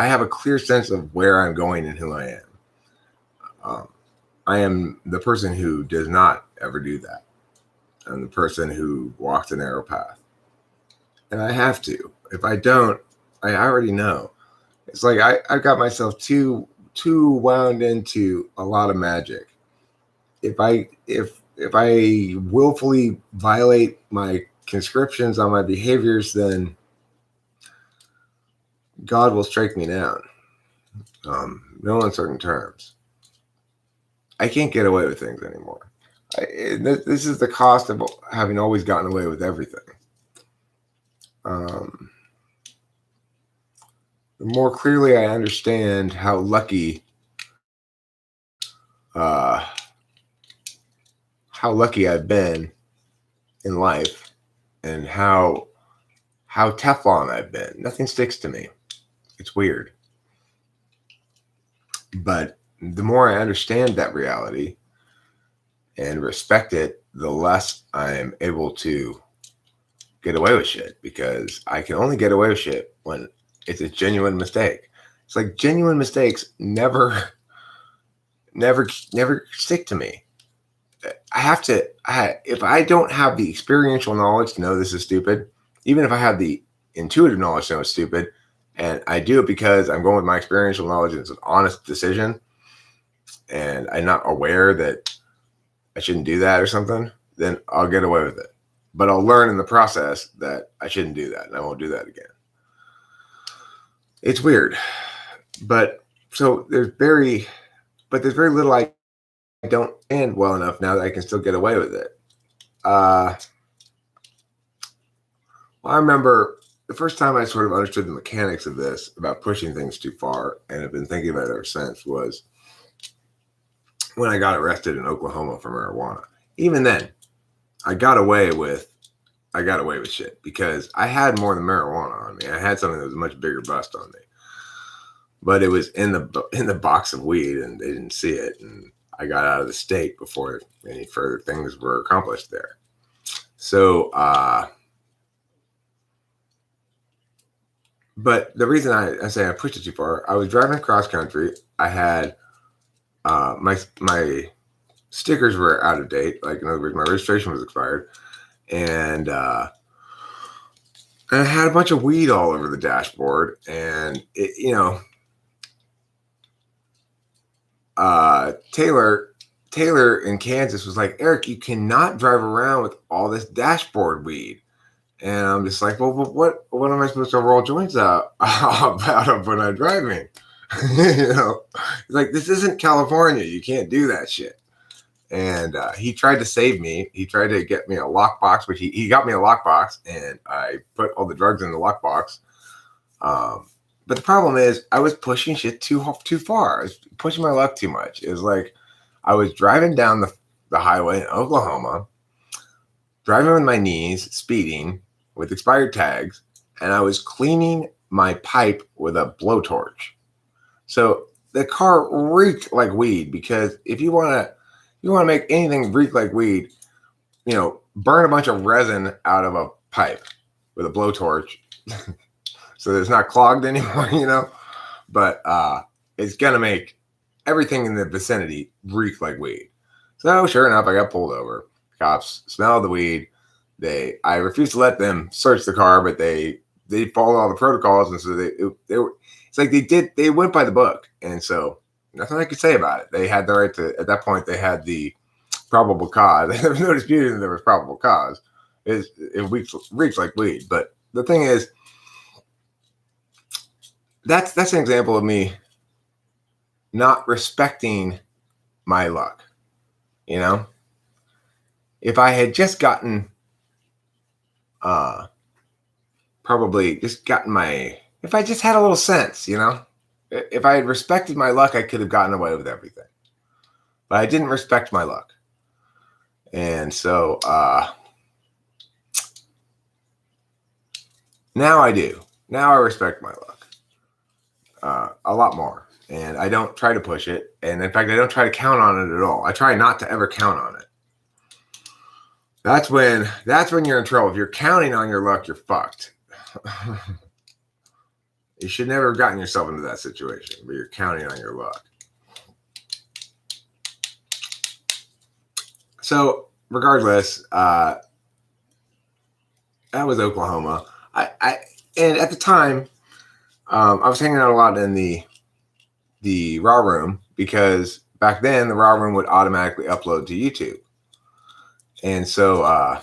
have a clear sense of where I'm going and who I am. I am the person who does not ever do that. I'm the person who walks a narrow path. And I have to. If I don't, I already know. It's like I've got myself too wound into a lot of magic. If I willfully violate my conscriptions on my behaviors, then God will strike me down. No uncertain terms. I can't get away with things anymore. This is the cost of having always gotten away with everything. The more clearly I understand how lucky how lucky I've been in life and how Teflon I've been. Nothing sticks to me. It's weird. But the more I understand that reality and respect it, the less I'm able to get away with shit, because I can only get away with shit when it's a genuine mistake. It's like genuine mistakes never stick to me. If I don't have the experiential knowledge to know this is stupid, even if I have the intuitive knowledge to know it's stupid, and I do it because I'm going with my experiential knowledge and it's an honest decision, and I'm not aware that I shouldn't do that or something, then I'll get away with it. But I'll learn in the process that I shouldn't do that, and I won't do that again. It's weird. But so there's very little I don't end well enough now that I can still get away with it. Well, I remember the first time I sort of understood the mechanics of this about pushing things too far, and have been thinking about it ever since, was when I got arrested in Oklahoma for marijuana. Even then, I got away with shit because I had more than marijuana on me. I had something that was a much bigger bust on me, but it was in the box of weed, and they didn't see it, and I got out of the state before any further things were accomplished there. So, but the reason I say I pushed it too far, I was driving cross country. I had my stickers were out of date. Like, in other words, my registration was expired, and I had a bunch of weed all over the dashboard, and Taylor in Kansas was like, "Eric, you cannot drive around with all this dashboard weed." And I'm just like, well, what am I supposed to roll joints out of when I'm driving? It's like, this isn't California. You can't do that shit. And he tried to save me. He tried to get me a lockbox, which he got me a lockbox, and I put all the drugs in the lockbox. But the problem is, I was pushing shit too far. I was pushing my luck too much. It was like I was driving down the highway in Oklahoma, driving with my knees, speeding with expired tags, and I was cleaning my pipe with a blowtorch. So the car reeked like weed, because if you want to make anything reek like weed, burn a bunch of resin out of a pipe with a blowtorch. So that it's not clogged anymore, but it's going to make everything in the vicinity reek like weed. So sure enough, I got pulled over. Cops smelled the weed. I refused to let them search the car, but they followed all the protocols. And so it's like they went by the book. And so nothing I could say about it. They had the right to, at that point, they had the probable cause. There was no disputing that there was probable cause. It reeks like weed. But the thing is, that's an example of me not respecting my luck. If I had just gotten, if I just had a little sense, if I had respected my luck, I could have gotten away with everything. But I didn't respect my luck. And so now I do. Now I respect my luck a lot more. And I don't try to push it. And in fact, I don't try to count on it at all. I try not to ever count on it. That's when you're in trouble. If you're counting on your luck, you're fucked. You should never have gotten yourself into that situation, but you're counting on your luck. So regardless, that was Oklahoma. And at the time, I was hanging out a lot in the raw room, because back then the raw room would automatically upload to YouTube. And so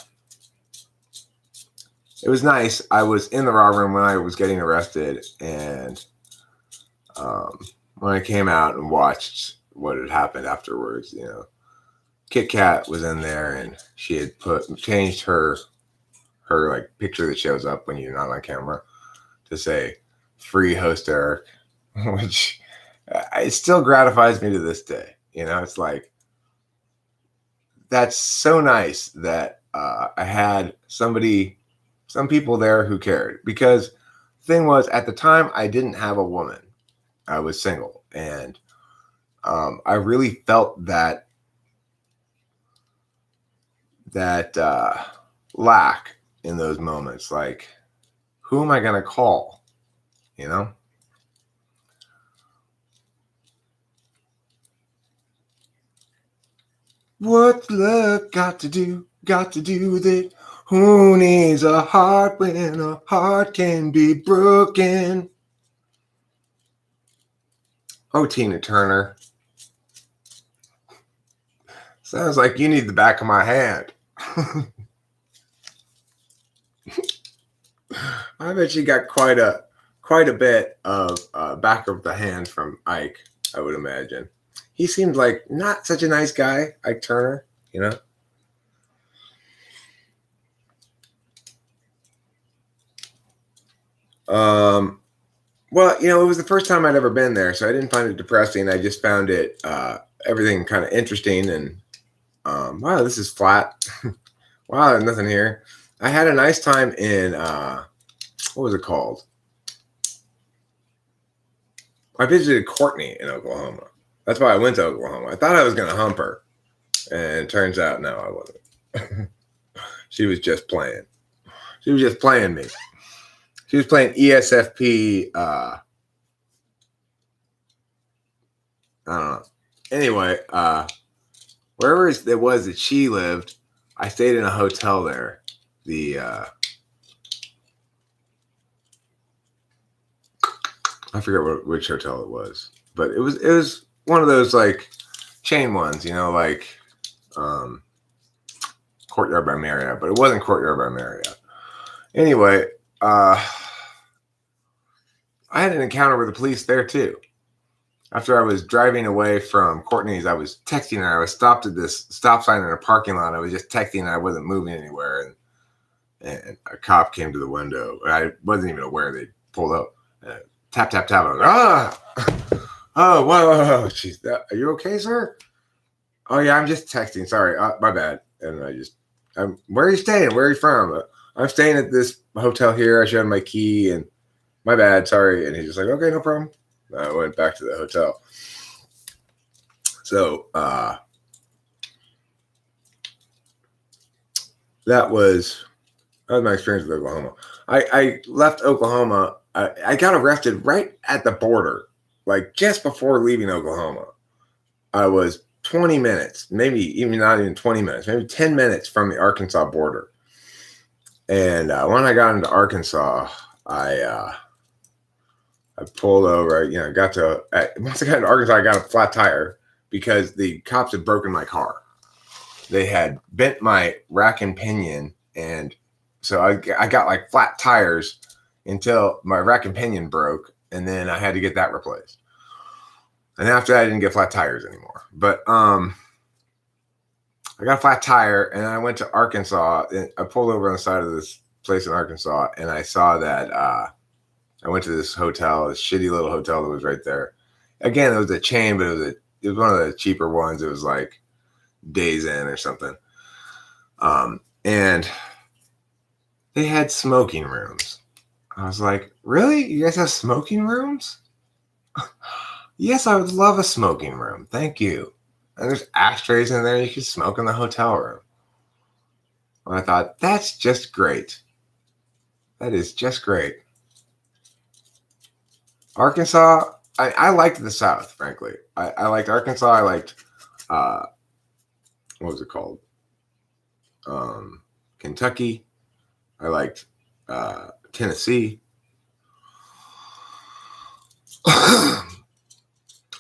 it was nice. I was in the raw room when I was getting arrested, and when I came out and watched what had happened afterwards, Kit Kat was in there, and she had changed her like picture that shows up when you're not on camera to say "Free Host Eric," which it still gratifies me to this day. It's like, that's so nice that I had some people there who cared. Because the thing was, at the time, I didn't have a woman. I was single. And I really felt that lack in those moments. Like, who am I going to call? What's love got to do with it? Who needs a heart when a heart can be broken? Oh, Tina Turner. Sounds like you need the back of my hand. I bet you got quite a bit of back of the hand from Ike, I would imagine. He seemed like not such a nice guy, Ike Turner, Well, it was the first time I'd ever been there, so I didn't find it depressing. I just found it everything kind of interesting, and wow, this is flat. Wow, there's nothing here. I had a nice time in what was it called? I visited Courtney in Oklahoma. That's why I went to Oklahoma. I thought I was going to hump her, and it turns out no, I wasn't. She was just playing. She was just playing me. She was playing ESFP. I don't know. Anyway, wherever it was that she lived, I stayed in a hotel there. I forget which hotel it was, but it was one of those like chain ones, like Courtyard by Marriott, but it wasn't Courtyard by Marriott. Anyway, I had an encounter with the police there too. After I was driving away from Courtney's, I was texting her. I was stopped at this stop sign in a parking lot. I was just texting and I wasn't moving anywhere. And a cop came to the window. I wasn't even aware they pulled up. Tap, tap, tap. I was like, oh, whoa. She's, are you okay, sir? Oh, yeah, I'm just texting. Sorry. My bad. And where are you staying? Where are you from? I'm staying at this hotel here. I showed him my key and my bad. Sorry. And he's just like, okay, no problem. I went back to the hotel. So that was my experience with Oklahoma. I left Oklahoma. I got arrested right at the border, like just before leaving Oklahoma. I was 20 minutes, maybe even not even 20 minutes, maybe 10 minutes from the Arkansas border. And when I got into Arkansas, I pulled over. Once I got into Arkansas, I got a flat tire because the cops had broken my car. They had bent my rack and pinion, and so I got like flat tires until my rack and pinion broke, and then I had to get that replaced. And after that, I didn't get flat tires anymore. But I got a flat tire, and I went to Arkansas. And I pulled over on the side of this place in Arkansas, and I saw that I went to this hotel, this shitty little hotel that was right there. Again, it was a chain, but it was one of the cheaper ones. It was like Days Inn or something. And they had smoking rooms. I was like, really? You guys have smoking rooms? Yes, I would love a smoking room. Thank you. And there's ashtrays in there. You can smoke in the hotel room. And I thought, that's just great. That is just great. Arkansas, I liked the South, frankly. I liked Arkansas. I liked, what was it called? Kentucky. I liked Tennessee.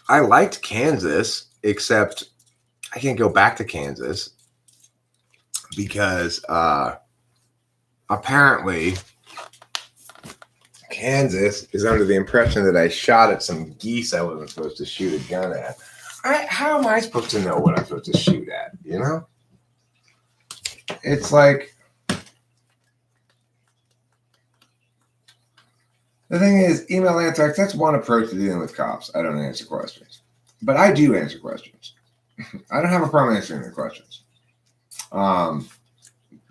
I liked Kansas, except I can't go back to Kansas because apparently Kansas is under the impression that I shot at some geese I wasn't supposed to shoot a gun at. How am I supposed to know what I'm supposed to shoot at, It's like, the thing is, email anthrax, that's one approach to dealing with cops. I don't answer questions. But I do answer questions. I don't have a problem answering the questions.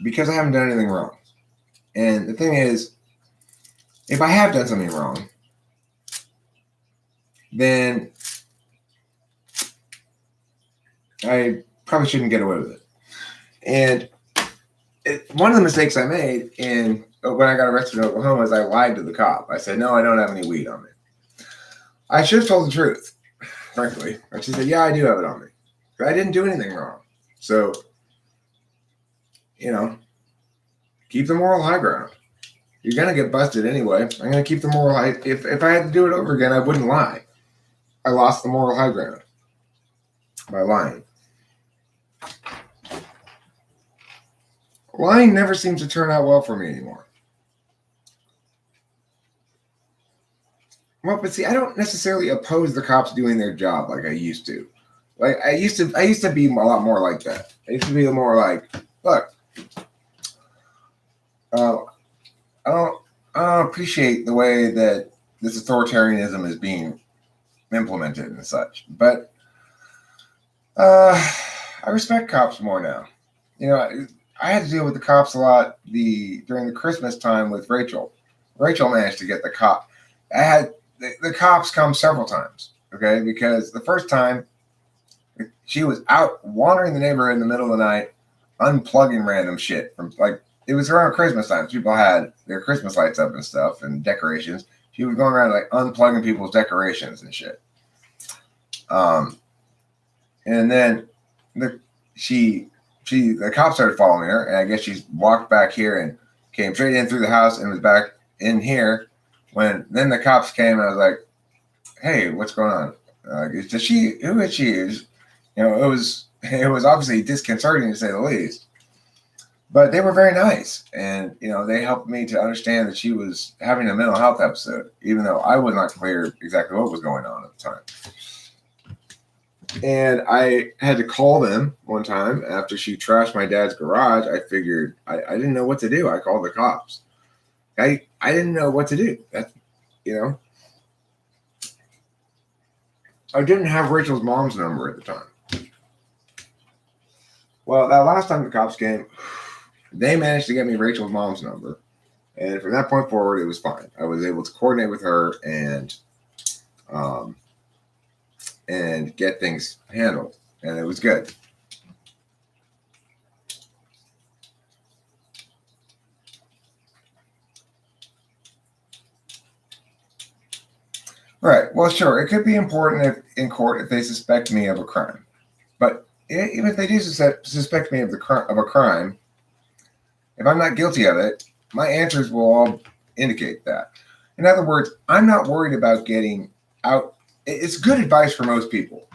Because I haven't done anything wrong. And the thing is, if I have done something wrong, then I probably shouldn't get away with it. And one of the mistakes I made when I got arrested in Oklahoma is I lied to the cop. I said, no, I don't have any weed on me. I should have told the truth, frankly. I should say, yeah, I do have it on me. But I didn't do anything wrong. So, keep the moral high ground. You're going to get busted anyway. I'm going to keep the moral high. If I had to do it over again, I wouldn't lie. I lost the moral high ground by lying. Lying never seems to turn out well for me anymore. Well, but see, I don't necessarily oppose the cops doing their job like I used to. Like I used to be a lot more like that. I used to be more like, look, I don't appreciate the way that this authoritarianism is being implemented and such, but I respect cops more now. I had to deal with the cops a lot during the Christmas time with Rachel. Rachel managed to get the cop. I had the cops come several times, okay? Because the first time she was out wandering the neighborhood in the middle of the night, unplugging random shit from it was around Christmas time. People had their Christmas lights up and stuff and decorations. She was going around unplugging people's decorations and shit. And then the cops started following her, and I guess she walked back here and came straight in through the house and was back in here. Then the cops came, and I was like, "Hey, what's going on? Who is she?" It was obviously disconcerting to say the least. But they were very nice, and they helped me to understand that she was having a mental health episode, even though I was not clear exactly what was going on at the time. And I had to call them one time after she trashed my dad's garage. I figured I didn't know what to do. I called the cops. I didn't know what to do. I didn't have Rachel's mom's number at the time. Well, that last time the cops came, they managed to get me Rachel's mom's number. And from that point forward, it was fine. I was able to coordinate with her and get things handled. And it was good. Right. Well, sure. It could be important in court if they suspect me of a crime. But even if they do suspect me of a crime, if I'm not guilty of it, my answers will all indicate that. In other words, I'm not worried about getting out. It's good advice for most people,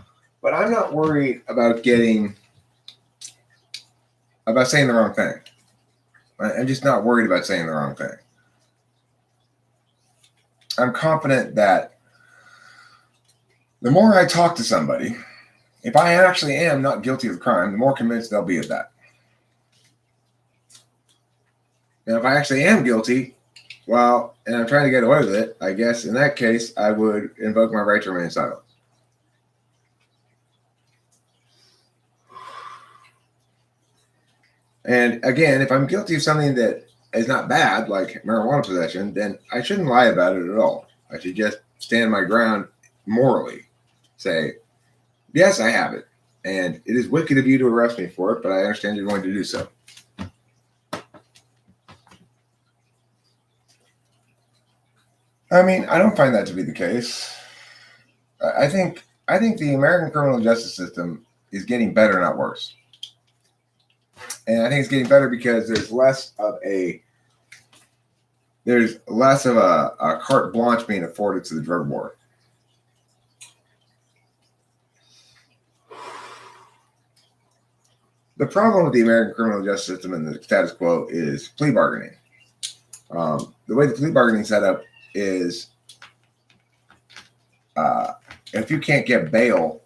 but I'm not worried about saying the wrong thing. I'm just not worried about saying the wrong thing. I'm confident that the more I talk to somebody, if I actually am not guilty of the crime, the more convinced they'll be of that. Now, if I actually am guilty, and I'm trying to get away with it, I guess in that case, I would invoke my right to remain silent. And again, if I'm guilty of something that is not bad, like marijuana possession, then I shouldn't lie about it at all. I should just stand my ground morally. Say, yes, I have it. And it is wicked of you to arrest me for it, but I understand you're going to do so. I mean, I don't find that to be the case. I think the American criminal justice system is getting better, not worse. And I think it's getting better because there's less of a carte blanche being afforded to the drug war. The problem with the American criminal justice system and the status quo is plea bargaining. The way the plea bargaining set up is if you can't get bail,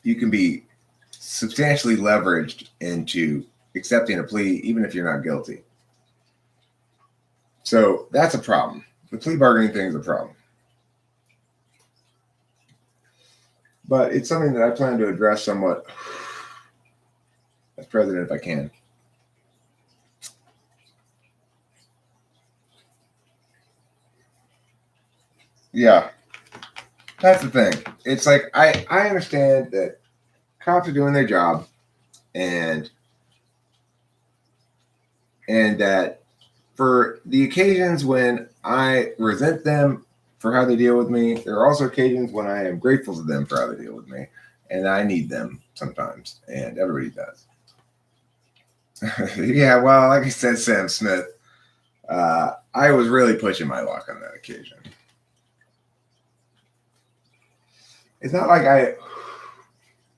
you can be substantially leveraged into accepting a plea, even if you're not guilty. So that's a problem. The plea bargaining thing is a problem. But it's something that I plan to address somewhat as president if I can. Yeah, that's the thing. It's like I understand that cops are doing their job, and that for the occasions when I resent them for how they deal with me, there are also occasions when I am grateful to them for how they deal with me, and I need them sometimes, and everybody does. Yeah, well, like I said, Sam Smith, I was really pushing my luck on that occasion. It's not like I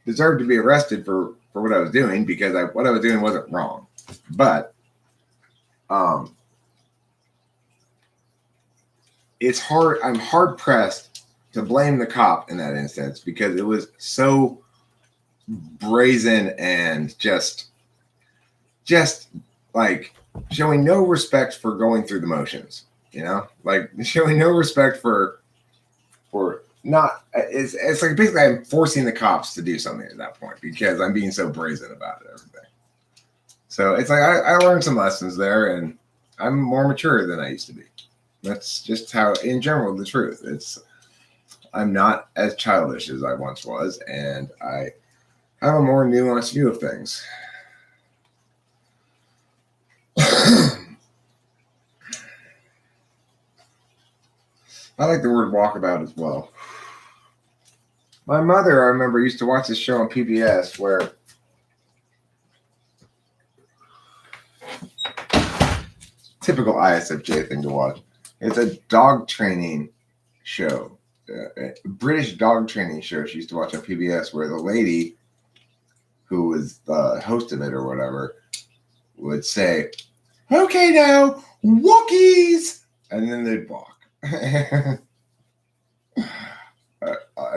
deserved to be arrested for what I was doing, because what I was doing wasn't wrong, but it's hard. I'm hard pressed to blame the cop in that instance, because it was so brazen and just like showing no respect for going through the motions. Like showing no respect for not. It's like basically I'm forcing the cops to do something at that point because I'm being so brazen about it, everything. So it's like I learned some lessons there, and I'm more mature than I used to be. That's just how, in general, the truth. I'm not as childish as I once was, and I have a more nuanced view of things. I like the word walkabout as well. My mother, I remember, used to watch this show on PBS where typical ISFJ thing to watch. It's a dog training show, a British dog training show she used to watch on PBS, where the lady who was the host of it or whatever would say, "Okay, now, walkies," and then they'd walk. I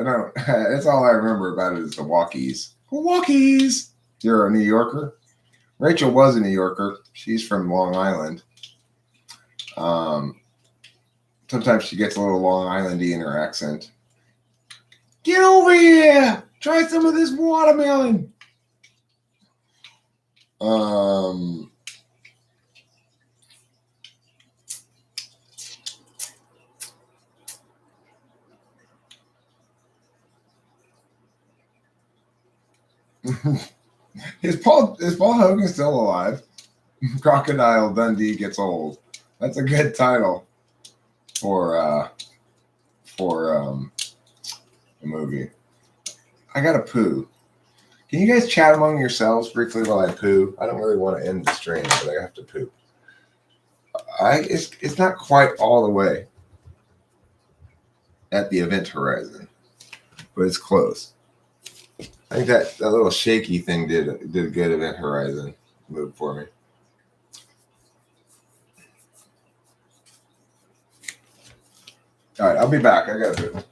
don't. That's all I remember about it is the walkies. Walkies. You're a New Yorker. Rachel was a New Yorker. She's from Long Island. Sometimes she gets a little Long Islandy in her accent. Get over here! Try some of this watermelon. Is Paul Hogan still alive? Crocodile Dundee gets old. That's a good title for a movie. I gotta poo. Can you guys chat among yourselves briefly while I poo? I don't really want to end the stream, but I have to poop. It's not quite all the way at the event horizon, but it's close. I think that little shaky thing did a good event horizon move for me. All right, I'll be back. I gotta poop.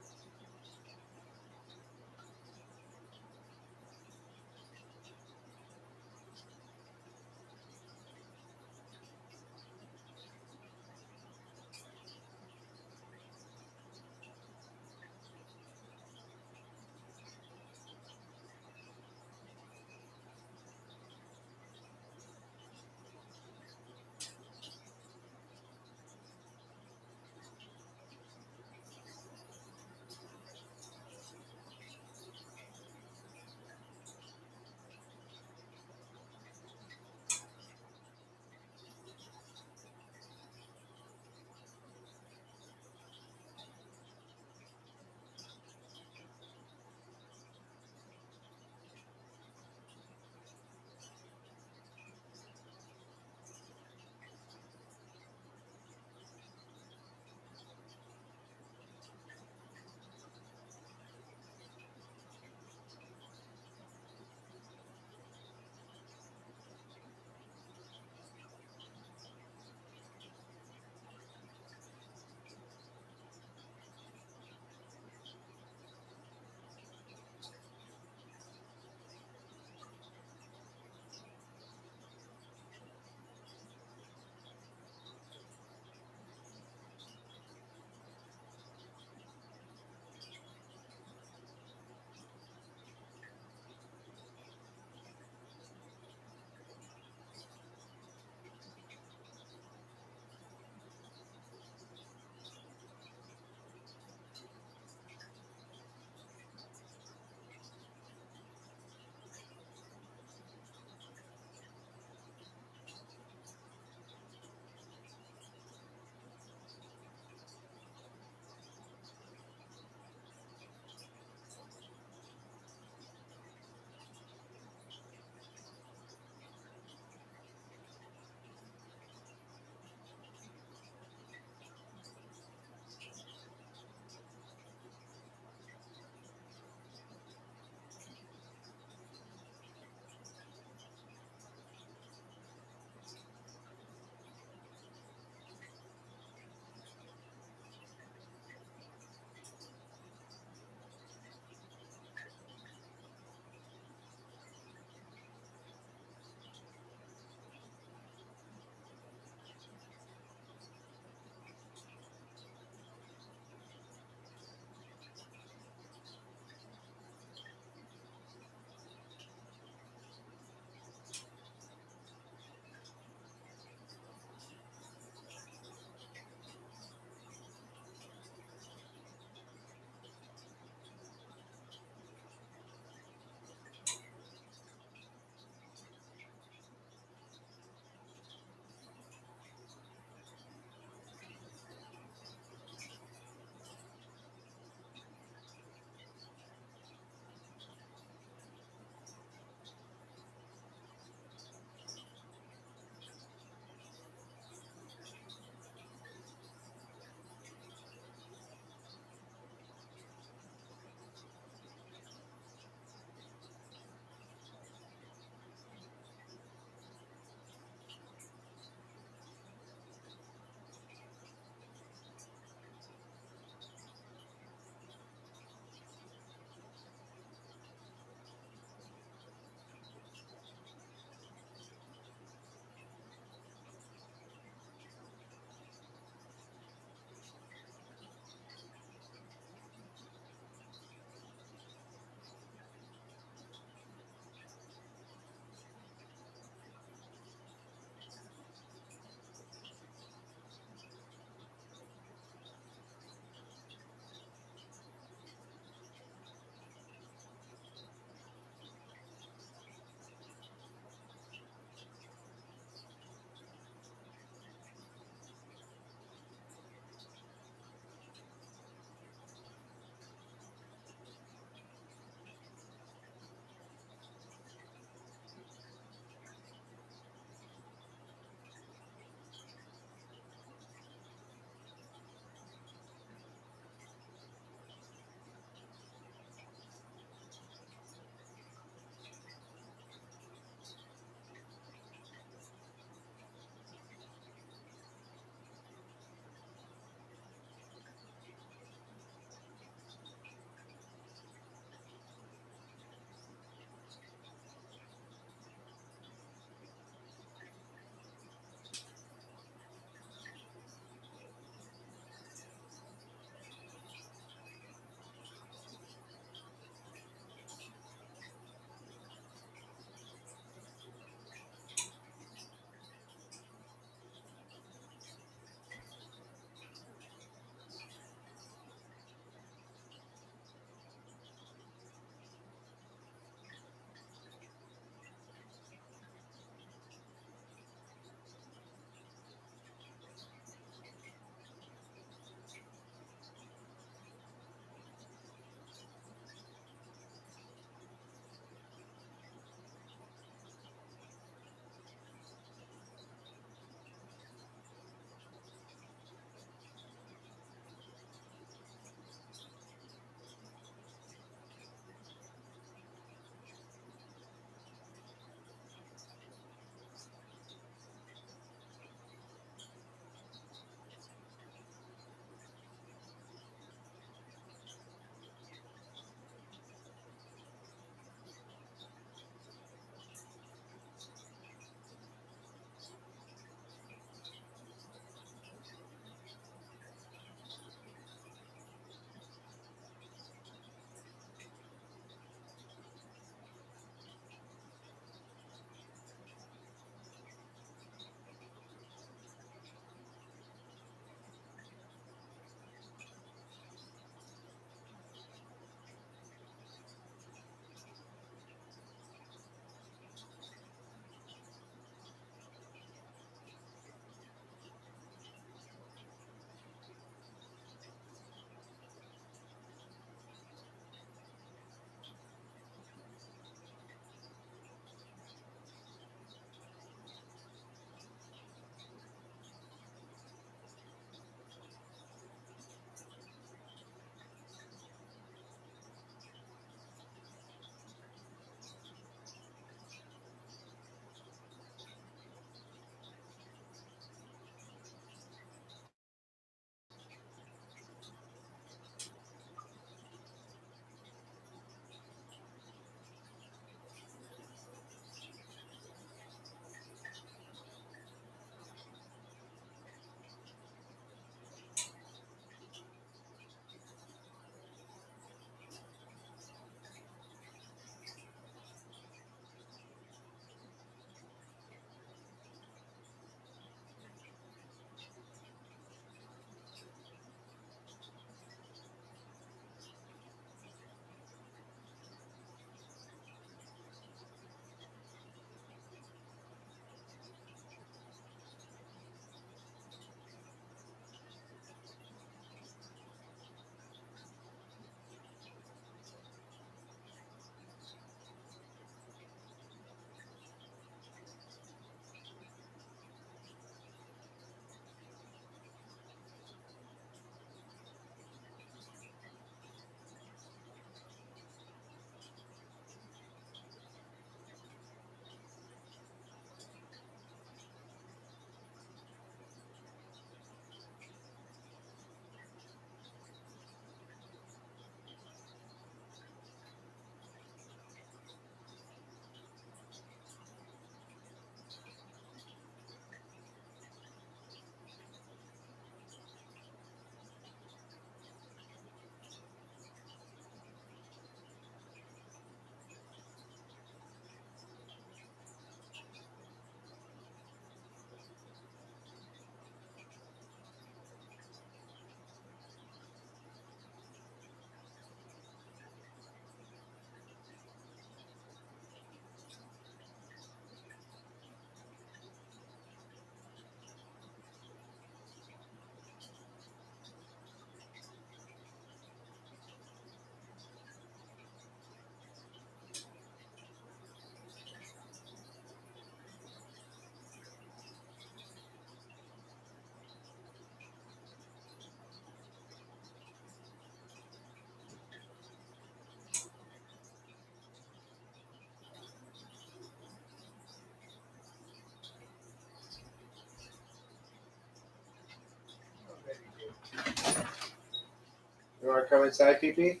want to come inside, PP?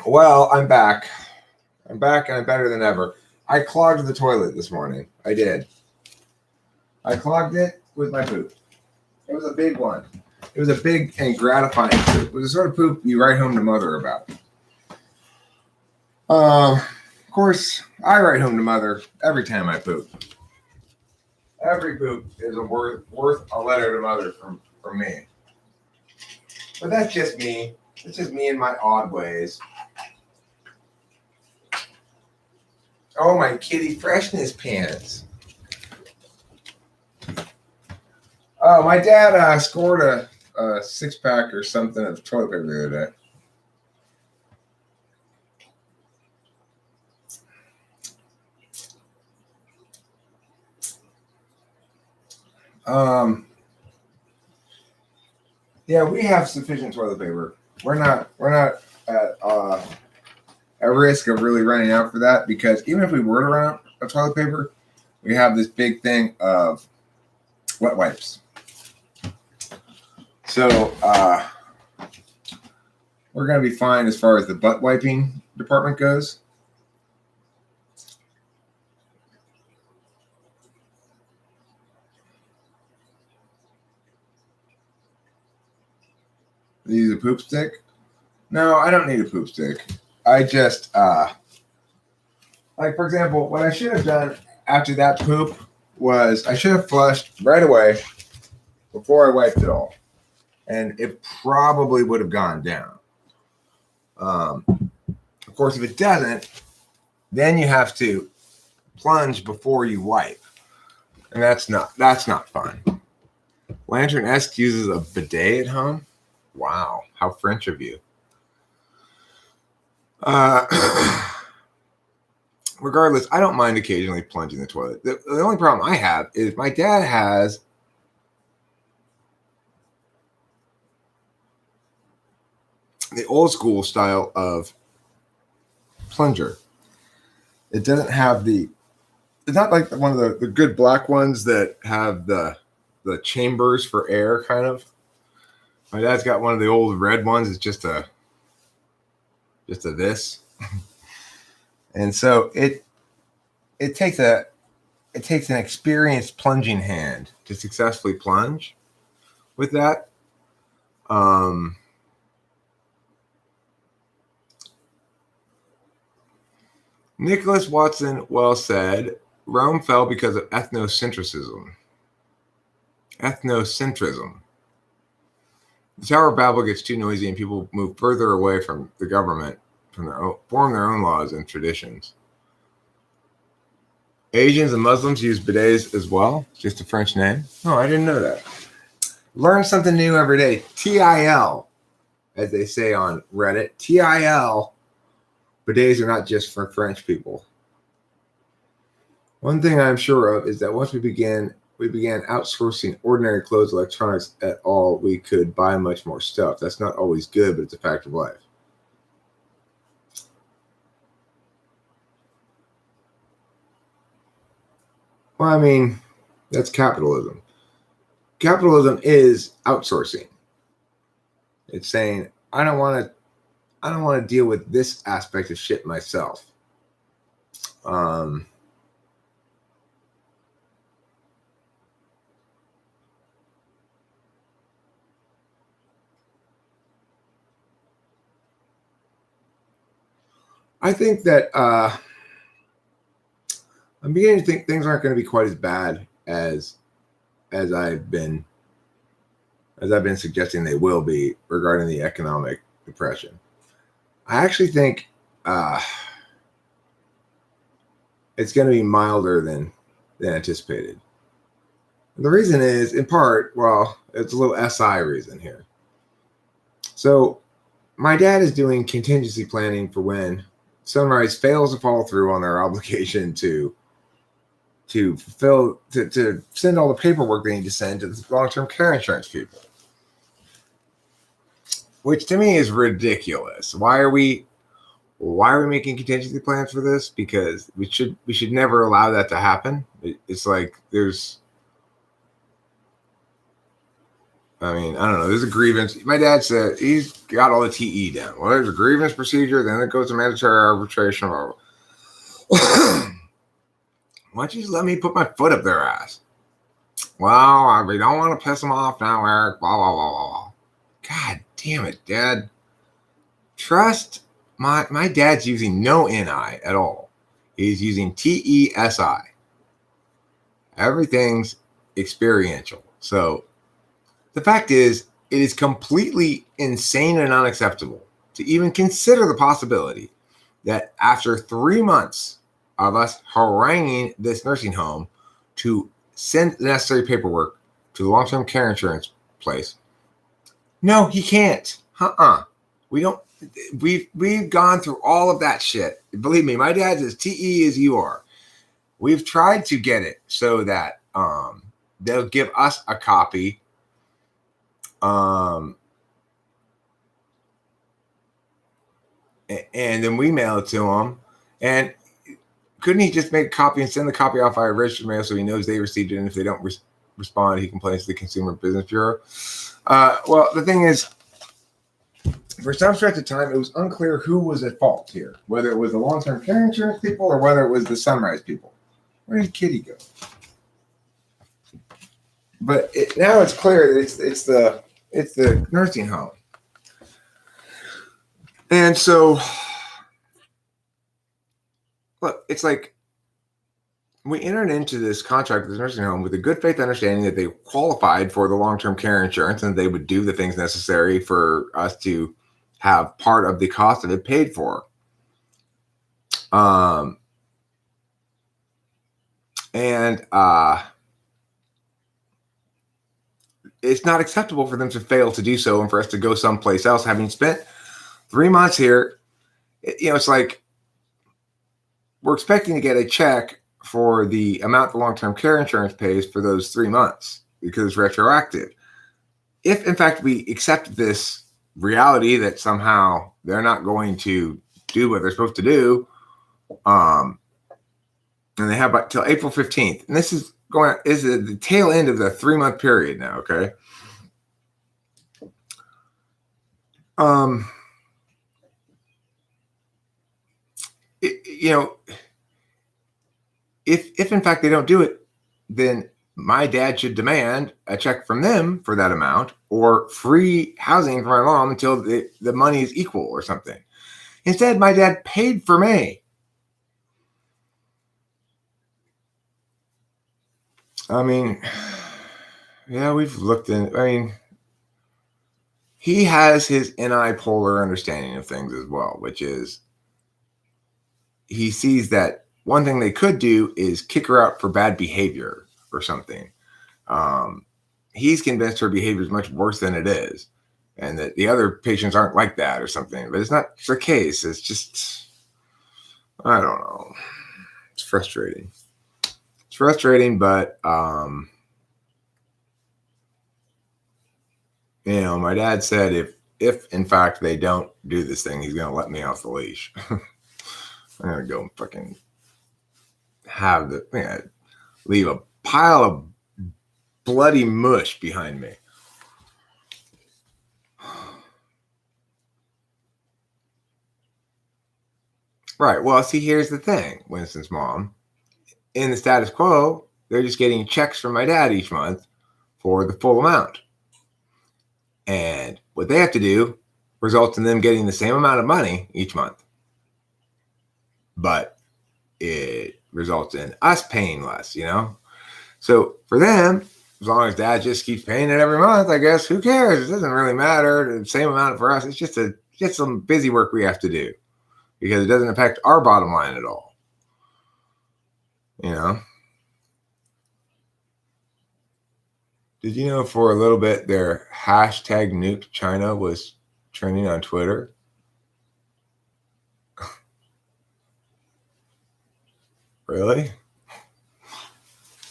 Well, I'm back. I'm back and I'm better than ever. I clogged the toilet this morning. I did. I clogged it with my poop. It was a big one. It was a big and gratifying poop. It was the sort of poop you write home to mother about. Of course, I write home to mother every time I poop. Every poop is worth a letter to mother from me. But that's just me. It's just me and my odd ways. Oh, my kitty freshness pants. Oh, my dad scored a 6-pack or something of toilet paper the other day. Yeah, we have sufficient toilet paper. We're not at risk of really running out for that, because even if we were to run out of toilet paper, we have this big thing of wet wipes. So we're going to be fine as far as the butt wiping department goes. Use a poop stick? No, I don't need a poop stick. I just, like, for example, what I should have done after that poop was I should have flushed right away before I wiped it all. And it probably would have gone down. Of course, if it doesn't, then you have to plunge before you wipe. And that's not fun. Lantern-esque uses a bidet at home? Wow, how French of you. Regardless, I don't mind occasionally plunging the toilet. The only problem I have is my dad has the old school style of plunger. It doesn't have it's not like one of the good black ones that have the chambers for air, kind of. My dad's got one of the old red ones. It's just a this. And so it takes an experienced plunging hand to successfully plunge with that. Nicholas Watson well said, Rome fell because of ethnocentrism. Ethnocentrism. The Tower of Babel gets too noisy and people move further away from the government, form their own laws and traditions. Asians and Muslims use bidets as well. Just a French name. Oh, I didn't know that. Learn something new every day. TIL, as they say on Reddit. TIL. Bidets are not just for French people. One thing I'm sure of is that once we began outsourcing ordinary clothes, electronics at all, we could buy much more stuff. That's not always good, but it's a fact of life. Well, I mean, that's capitalism. Capitalism is outsourcing. It's saying, I don't want to deal with this aspect of shit myself. I think that I'm beginning to think things aren't going to be quite as bad as I've been suggesting they will be regarding the economic depression. I actually think it's going to be milder than anticipated. And the reason is, in part, well, it's a little SI reason here. So my dad is doing contingency planning for when Sunrise fails to follow through on their obligation to fulfill, to send all the paperwork they need to send to the long-term care insurance people. Which to me is ridiculous. Why are we making contingency plans for this? Because we should never allow that to happen. It's like there's I mean, I don't know. There's a grievance. My dad said he's got all the TE down. Well, there's a grievance procedure, then it goes to mandatory arbitration. Why don't you just let me put my foot up their ass? Well, we don't want to piss them off now, Eric. Blah, blah, blah, blah. God damn it, Dad. Trust my dad's using no NI at all. He's using TESI. Everything's experiential. So the fact is, it is completely insane and unacceptable to even consider the possibility that after 3 months of us haranguing this nursing home to send the necessary paperwork to the long-term care insurance place, no, he can't. We don't. We've gone through all of that shit. Believe me, my dad's as TE as you are. We've tried to get it so that they'll give us a copy. And then we mail it to him. And couldn't he just make a copy and send the copy off via registered mail so he knows they received it? And if they don't respond, he complains to the Consumer Business Bureau. Well, the thing is, for some stretch of time, it was unclear who was at fault here, whether it was the long-term care insurance people or whether it was the Sunrise people. Where did Kitty go? But now it's clear that it's the nursing home. And so, look, it's like we entered into this contract with the nursing home with a good faith understanding that they qualified for the long-term care insurance and they would do the things necessary for us to have part of the cost of it paid for. It's not acceptable for them to fail to do so and for us to go someplace else, having spent 3 months here. It's like we're expecting to get a check for the amount the long-term care insurance pays for those 3 months because it's retroactive. If, in fact, we accept this reality that somehow they're not going to do what they're supposed to do, and they have about till April 15th, and this is the tail end of the 3-month period now, okay? If in fact they don't do it, then my dad should demand a check from them for that amount or free housing for my mom until the money is equal or something. Instead, my dad paid for me. I mean, yeah, we've looked in. I mean, he has his NI-polar understanding of things as well, which is he sees that one thing they could do is kick her out for bad behavior or something. He's convinced her behavior is much worse than it is, and that the other patients aren't like that or something. But it's not the case. It's just, I don't know. It's frustrating. It's frustrating, but my dad said if in fact they don't do this thing, he's gonna let me off the leash. I'm gonna go and fucking leave a pile of bloody mush behind me. Right. Well, see, here's the thing, Winston's mom. In the status quo, they're just getting checks from my dad each month for the full amount. And what they have to do results in them getting the same amount of money each month. But it results in us paying less, So for them, as long as dad just keeps paying it every month, I guess, who cares? It doesn't really matter. The same amount for us. It's just some busy work we have to do because it doesn't affect our bottom line at all. Did you know for a little bit their hashtag nuke China was trending on Twitter? Really?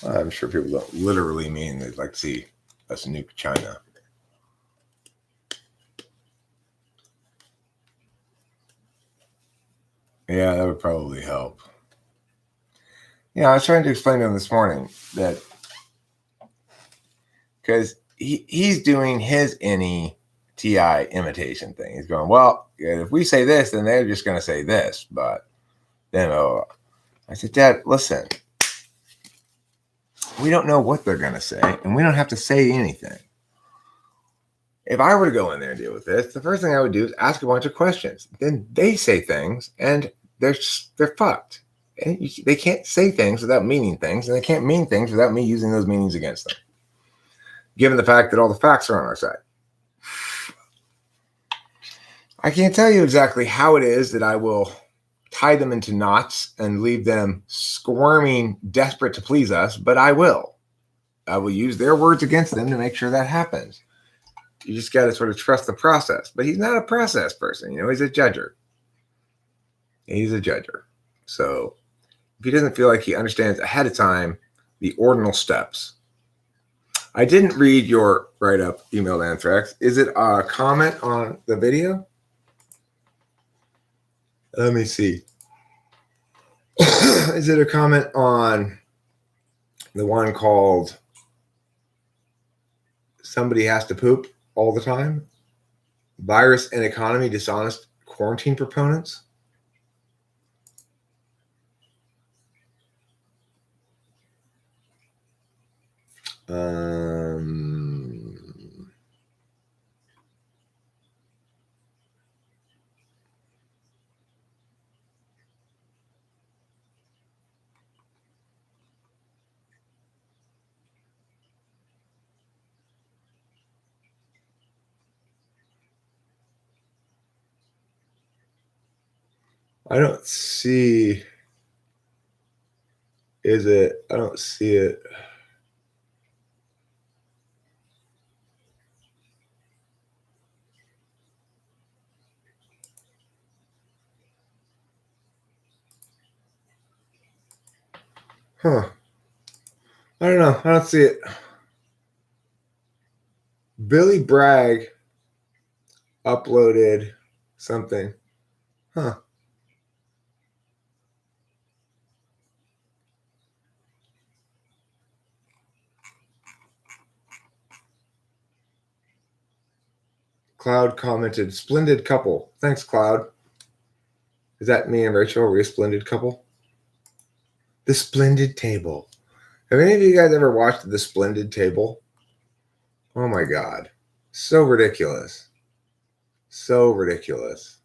I'm sure people don't literally mean they'd like to see us nuke China. Yeah, that would probably help. I was trying to explain to them this morning that because he's doing his NETI imitation thing. He's going, well, if we say this, then they're just going to say this. But then I said, Dad, listen, we don't know what they're going to say, and we don't have to say anything. If I were to go in there and deal with this, the first thing I would do is ask a bunch of questions. Then they say things, and they're fucked. And they can't say things without meaning things, and they can't mean things without me using those meanings against them, given the fact that all the facts are on our side. I can't tell you exactly how it is that I will tie them into knots and leave them squirming, desperate to please us, but I will. I will use their words against them to make sure that happens. You just got to sort of trust the process. But he's not a process person. He's a judger. He's a judger. So if he doesn't feel like he understands ahead of time the ordinal steps. I didn't read your write-up, emailed Anthrax. Is it a comment on the video? Let me see. Is it a comment on the one called Somebody Has to Poop All the Time? Virus and Economy Dishonest Quarantine Proponents? I don't see. Is it? I don't see it. Huh. I don't know. I don't see it. Billy Bragg uploaded something. Huh. Cloud commented, splendid couple. Thanks, Cloud. Is that me and Rachel? Are we a splendid couple? The Splendid Table. Have any of you guys ever watched The Splendid Table? Oh my God. So ridiculous. So ridiculous.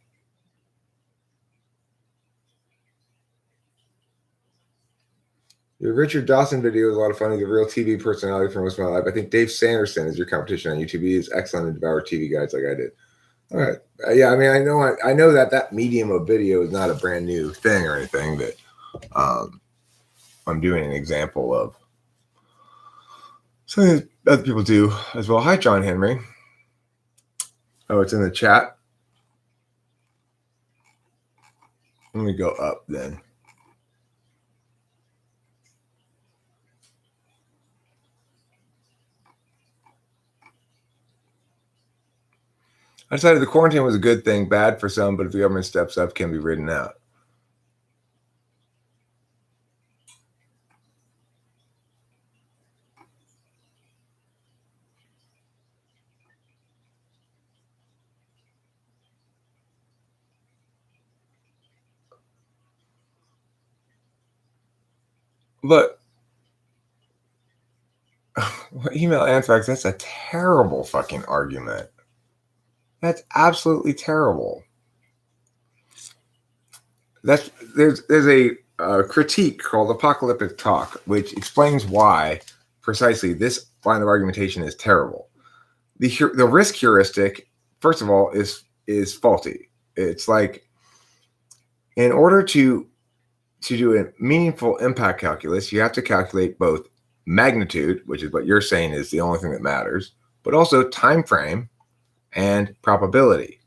Your Richard Dawson video is a lot of fun. He's a real TV personality for most of my life. I think Dave Sanderson is your competition on YouTube. He is excellent and devour TV guides like I did. All right. Yeah, I mean, I know that medium of video is not a brand new thing or anything, but I'm doing an example of something that other people do as well. Hi, John Henry. Oh, it's in the chat. Let me go up then. I decided the quarantine was a good thing, bad for some, but if the government steps up, can be ridden out. But email Anthrax, that's a terrible fucking argument. That's absolutely terrible. There's a critique called apocalyptic talk, which explains why precisely this line of argumentation is terrible. The risk heuristic, first of all, is faulty. It's like, in order to do a meaningful impact calculus, you have to calculate both magnitude, which is what you're saying is the only thing that matters, but also time frame and probability.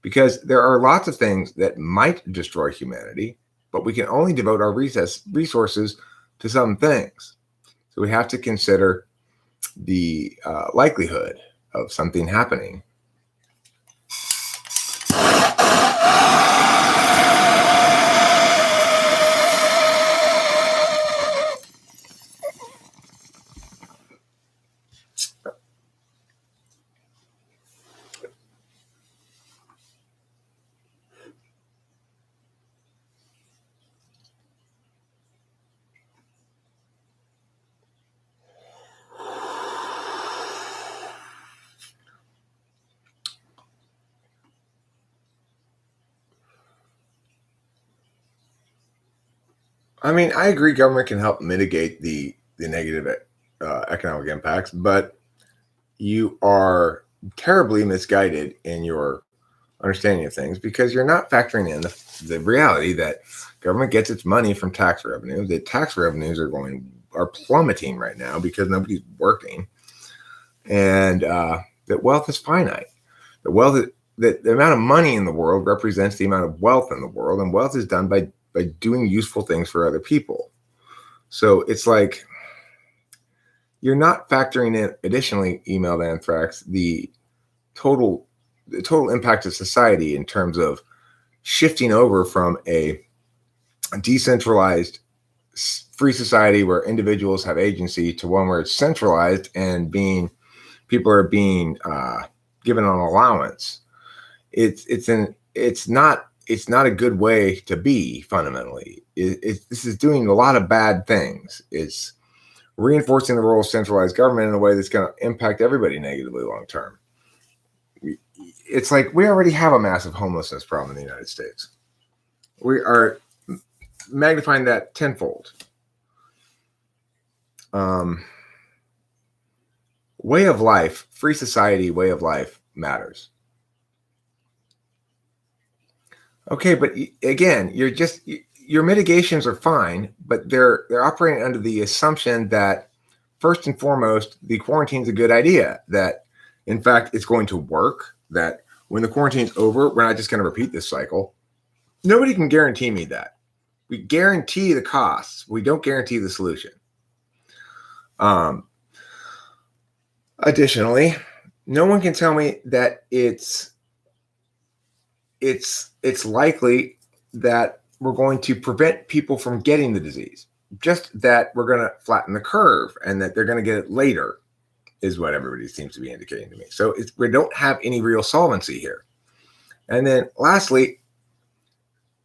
Because there are lots of things that might destroy humanity, but we can only devote our resources to some things. So we have to consider the likelihood of something happening. I mean, I agree government can help mitigate the negative economic impacts, but you are terribly misguided in your understanding of things because you're not factoring in the reality that government gets its money from tax revenue. The tax revenues are plummeting right now because nobody's working, and that wealth is finite. The wealth that the amount of money in the world represents the amount of wealth in the world, and wealth is done by doing useful things for other people. So it's like you're not factoring in, additionally, emailed anthrax, total the total impact of society in terms of shifting over from a decentralized free society where individuals have agency to one where it's centralized and people are being given an allowance. It's not a good way to be fundamentally. This is doing a lot of bad things. It's reinforcing the role of centralized government in a way that's going to impact everybody negatively long term. It's like we already have a massive homelessness problem in the United States. We are magnifying that tenfold. Way of life, free society, way of life matters. Okay, but again, your mitigations are fine, but they're operating under the assumption that first and foremost, the quarantine's a good idea, that in fact it's going to work, that when the quarantine's over, we're not just going to repeat this cycle. Nobody can guarantee me that. We guarantee the costs. We don't guarantee the solution. Additionally, no one can tell me that it's likely that we're going to prevent people from getting the disease. Just that we're going to flatten the curve and that they're going to get it later is what everybody seems to be indicating to me. So we don't have any real solvency here. And then lastly,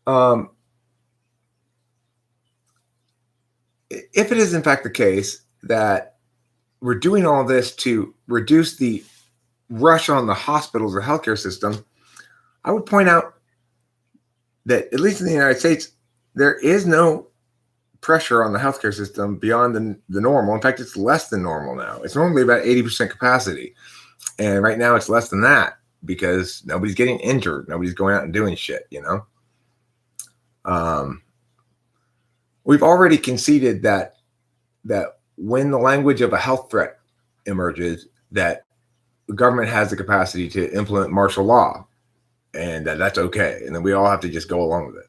if it is in fact the case that we're doing all this to reduce the rush on the hospitals or healthcare system, I would point out that at least in the United States, there is no pressure on the healthcare system beyond the normal. In fact, it's less than normal now. It's normally about 80% capacity. And right now it's less than that because nobody's getting injured. Nobody's going out and doing shit, you know? We've already conceded that when the language of a health threat emerges, that the government has the capacity to implement martial law, and that's okay. And then we all have to just go along with it.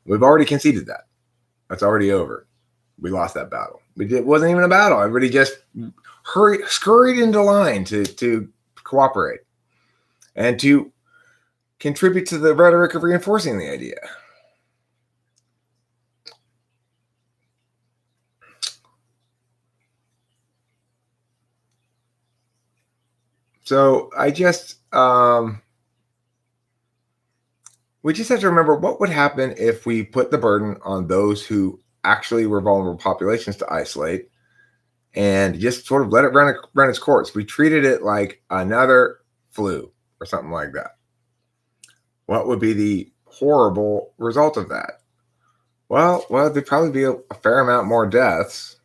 We've already conceded that. That's already over. We lost that battle. It wasn't even a battle. Everybody just scurried into line to cooperate and to contribute to the rhetoric of reinforcing the idea. So we just have to remember what would happen if we put the burden on those who actually were vulnerable populations to isolate and just sort of let it run its course. We treated it like another flu or something like that. What would be the horrible result of that? Well, there'd probably be a fair amount more deaths.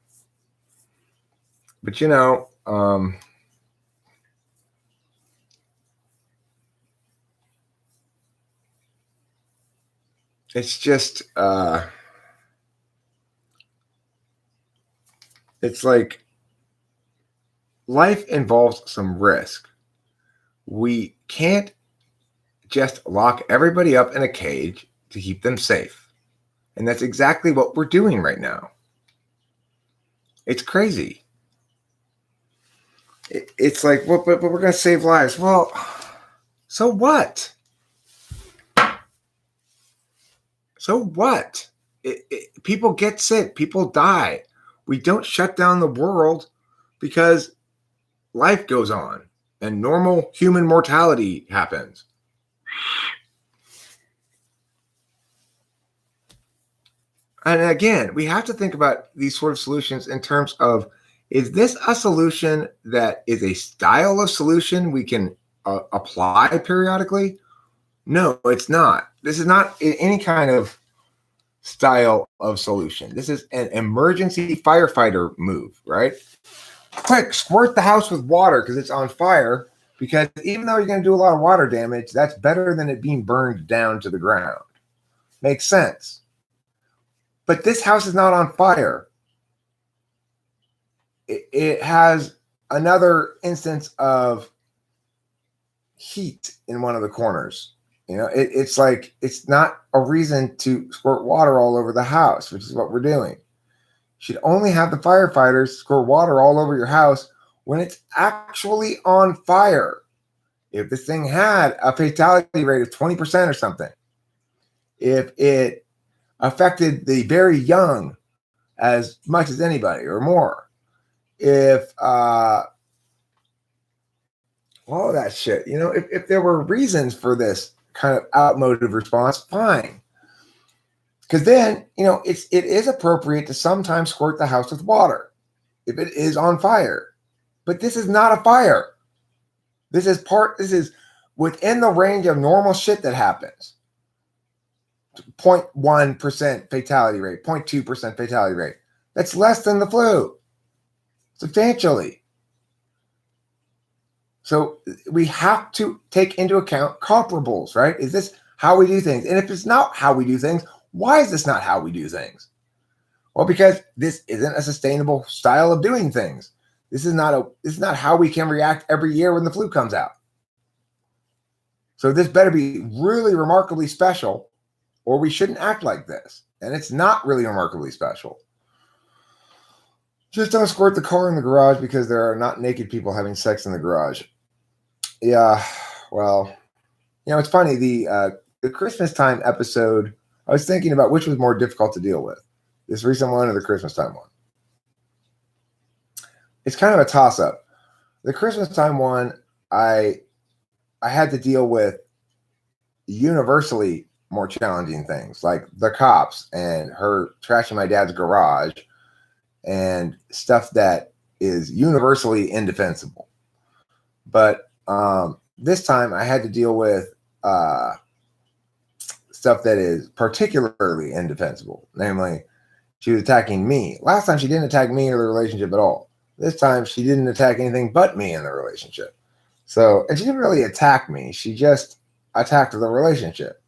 But it's just it's like life involves some risk. We can't just lock everybody up in a cage to keep them safe. And that's exactly what we're doing right now. It's crazy. It's like, well, but we're going to save lives. Well, so what? So what? People get sick. People die. We don't shut down the world because life goes on and normal human mortality happens. And again, we have to think about these sort of solutions in terms of, is this a solution that is a style of solution we can apply periodically? No, it's not. This is not any kind of style of solution. This is an emergency firefighter move, right? Quick, squirt the house with water because it's on fire. Because even though you're going to do a lot of water damage, that's better than it being burned down to the ground. Makes sense. But this house is not on fire. It has another instance of heat in one of the corners. You know, it's like, it's not a reason to squirt water all over the house, which is what we're doing. You should only have the firefighters squirt water all over your house when it's actually on fire. If this thing had a fatality rate of 20% or something, if it affected the very young as much as anybody or more, if all of that shit, you know, if there were reasons for this kind of outmoded response, fine. Because then, you know, it is appropriate to sometimes squirt the house with water if it is on fire. But this is not a fire. This is within the range of normal shit that happens. 0.1% fatality rate, 0.2% fatality rate. That's less than the flu, substantially. So we have to take into account comparables, right? Is this how we do things? And if it's not how we do things, why is this not how we do things? Well, because this isn't a sustainable style of doing things. This is not how we can react every year when the flu comes out. So this better be really remarkably special, or we shouldn't act like this. And it's not really remarkably special. Just don't squirt the car in the garage because there are not naked people having sex in the garage. Yeah, well, you know, it's funny. The Christmas time episode, I was thinking about which was more difficult to deal with, this recent one or the Christmas time one. It's kind of a toss-up. The Christmas time one, I had to deal with universally more challenging things, like the cops and her trashing my dad's garage and stuff that is universally indefensible. But this time I had to deal with stuff that is particularly indefensible. Namely, she was attacking me. Last time she didn't attack me or the relationship at all. This time she didn't attack anything but me in the relationship. So, and she didn't really attack me. She just attacked the relationship.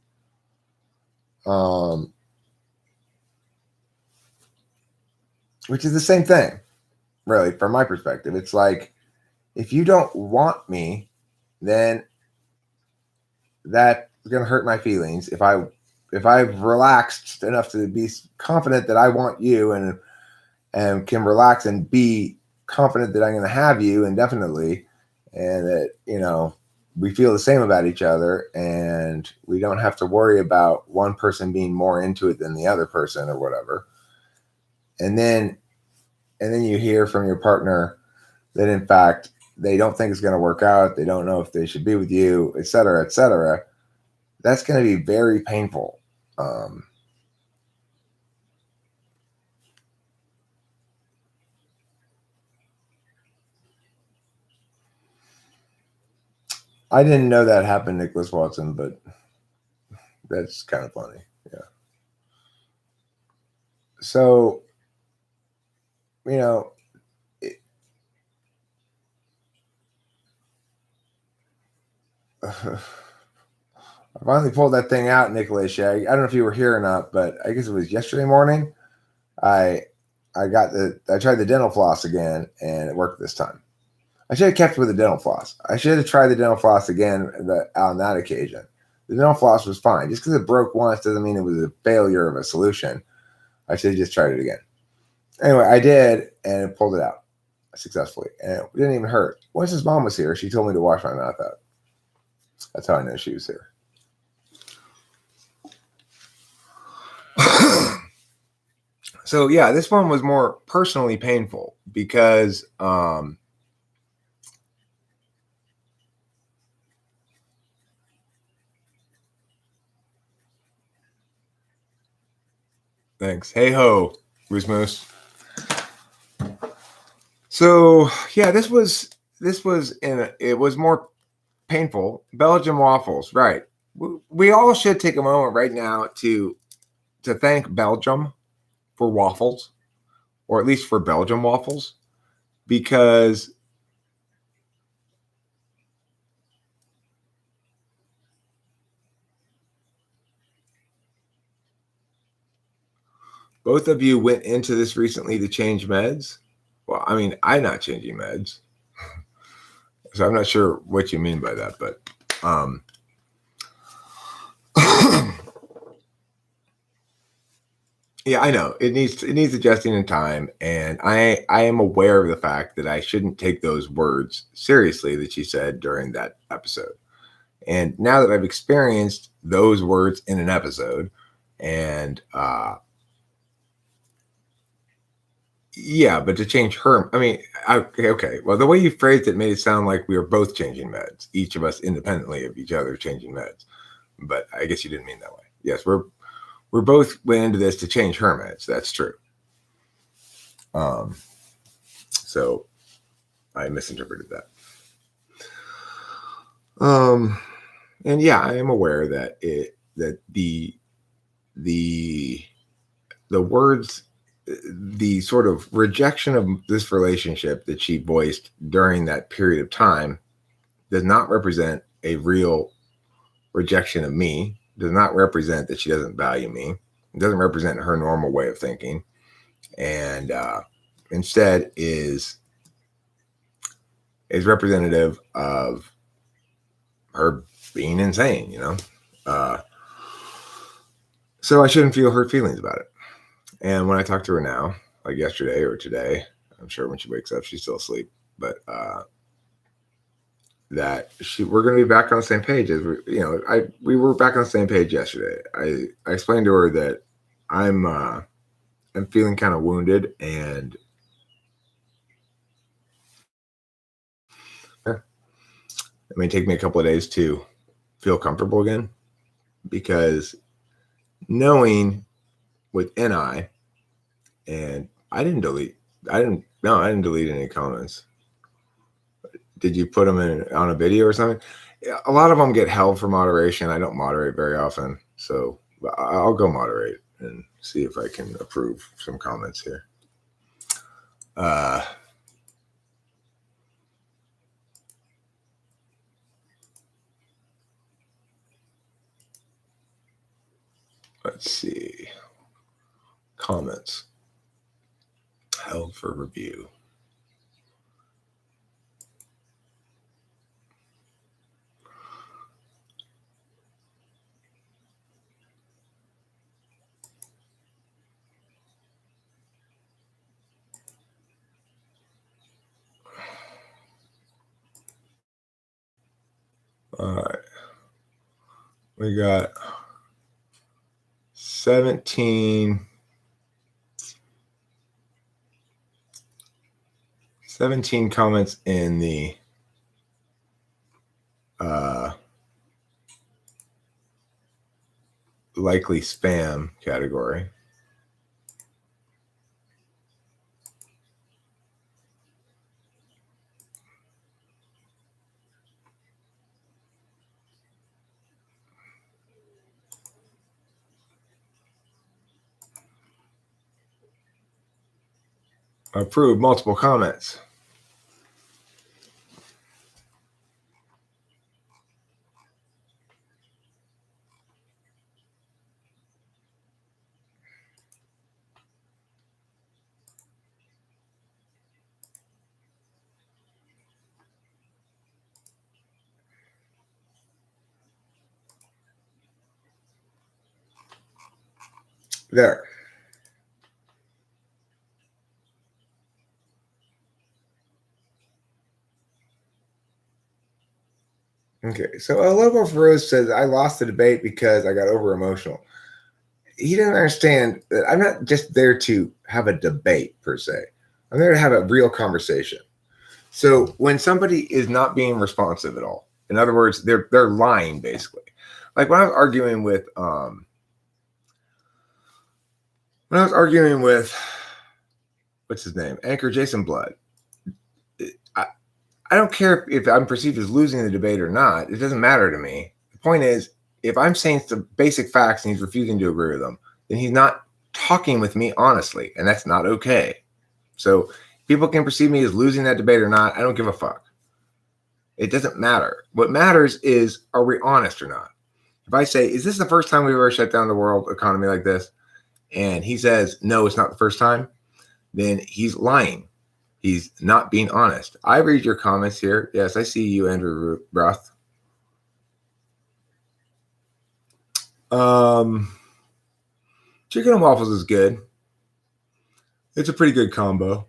Which is the same thing, really, from my perspective. It's like, if you don't want me, then that's going to hurt my feelings. If I've relaxed enough to be confident that I want you and can relax and be confident that I'm going to have you indefinitely, and that, you know, we feel the same about each other and we don't have to worry about one person being more into it than the other person or whatever. And then you hear from your partner that in fact they don't think it's going to work out. They don't know if they should be with you, et cetera, et cetera. That's going to be very painful. I didn't know that happened, Nicholas Watson, but that's kind of funny. Yeah. So, you know, I finally pulled that thing out, Nicholas. I don't know if you were here or not, but I guess it was yesterday morning. I tried the dental floss again, and it worked this time. I should have kept with the dental floss. I should have tried the dental floss again on that occasion. The dental floss was fine. Just because it broke once doesn't mean it was a failure of a solution. I should have just tried it again. Anyway, I did, and it pulled it out successfully, and it didn't even hurt. Once his mom was here, she told me to wash my mouth out. That's how I know she was here. So yeah, this one was more personally painful because thanks. Hey ho, Moose Moose. So yeah, it was more painful. Belgium waffles, right? We all should take a moment right now to to thank Belgium for waffles, or at least for Belgium waffles, because both of you went into this recently to change meds. Well, I mean, I'm not changing meds, so I'm not sure what you mean by that, but yeah, I know it needs adjusting in time, and I am aware of the fact that I shouldn't take those words seriously that she said during that episode. And now that I've experienced those words in an episode, and yeah, but to change her, I mean, okay. Well, the way you phrased it made it sound like we were both changing meds, each of us independently of each other changing meds. But I guess you didn't mean that way. Yes, we're both went into this to change her meds. That's true. So I misinterpreted that. And yeah, I am aware that the words, the sort of rejection of this relationship that she voiced during that period of time does not represent a real rejection of me, does not represent that she doesn't value me. It doesn't represent her normal way of thinking, and instead is representative of her being insane, so I shouldn't feel hurt feelings about it. And when I talk to her now, like yesterday or today, I'm sure when she wakes up, she's still asleep, but that we're going to be back on the same page as we were back on the same page yesterday. I explained to her that I'm feeling kind of wounded, and it may take me a couple of days to feel comfortable again, because knowing with NI, and I didn't delete any comments. Did you put them on a video or something? A lot of them get held for moderation. I don't moderate very often, so I'll go moderate and see if I can approve some comments here. Let's see. Comments held for review. All right. We got 17 comments in the likely spam category. Approved multiple comments. There. Okay, so a level of Rose says, I lost the debate because I got over emotional. He doesn't understand that I'm not just there to have a debate per se. I'm there to have a real conversation. So when somebody is not being responsive at all, in other words, they're lying basically. Like when I was arguing with what's his name, Anchor Jason Blood. I don't care if I'm perceived as losing the debate or not. It doesn't matter to me. The point is, if I'm saying some basic facts and he's refusing to agree with them, then he's not talking with me honestly, and that's not okay. So people can perceive me as losing that debate or not. I don't give a fuck. It doesn't matter. What matters is, are we honest or not? If I say, is this the first time we've ever shut down the world economy like this? And he says, no, it's not the first time, then he's lying. He's not being honest. I read your comments here. Yes, I see you, Andrew Roth. Chicken and waffles is good. It's a pretty good combo.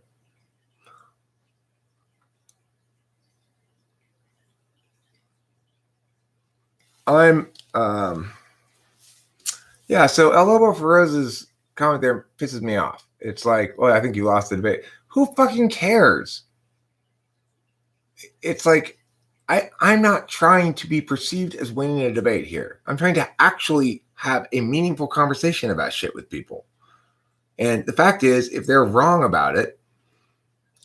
So El Lobo Feroz's comment there pisses me off. It's like, well, I think you lost the debate. Who fucking cares? It's like, I'm not trying to be perceived as winning a debate here. I'm trying to actually have a meaningful conversation about shit with people. And the fact is, if they're wrong about it,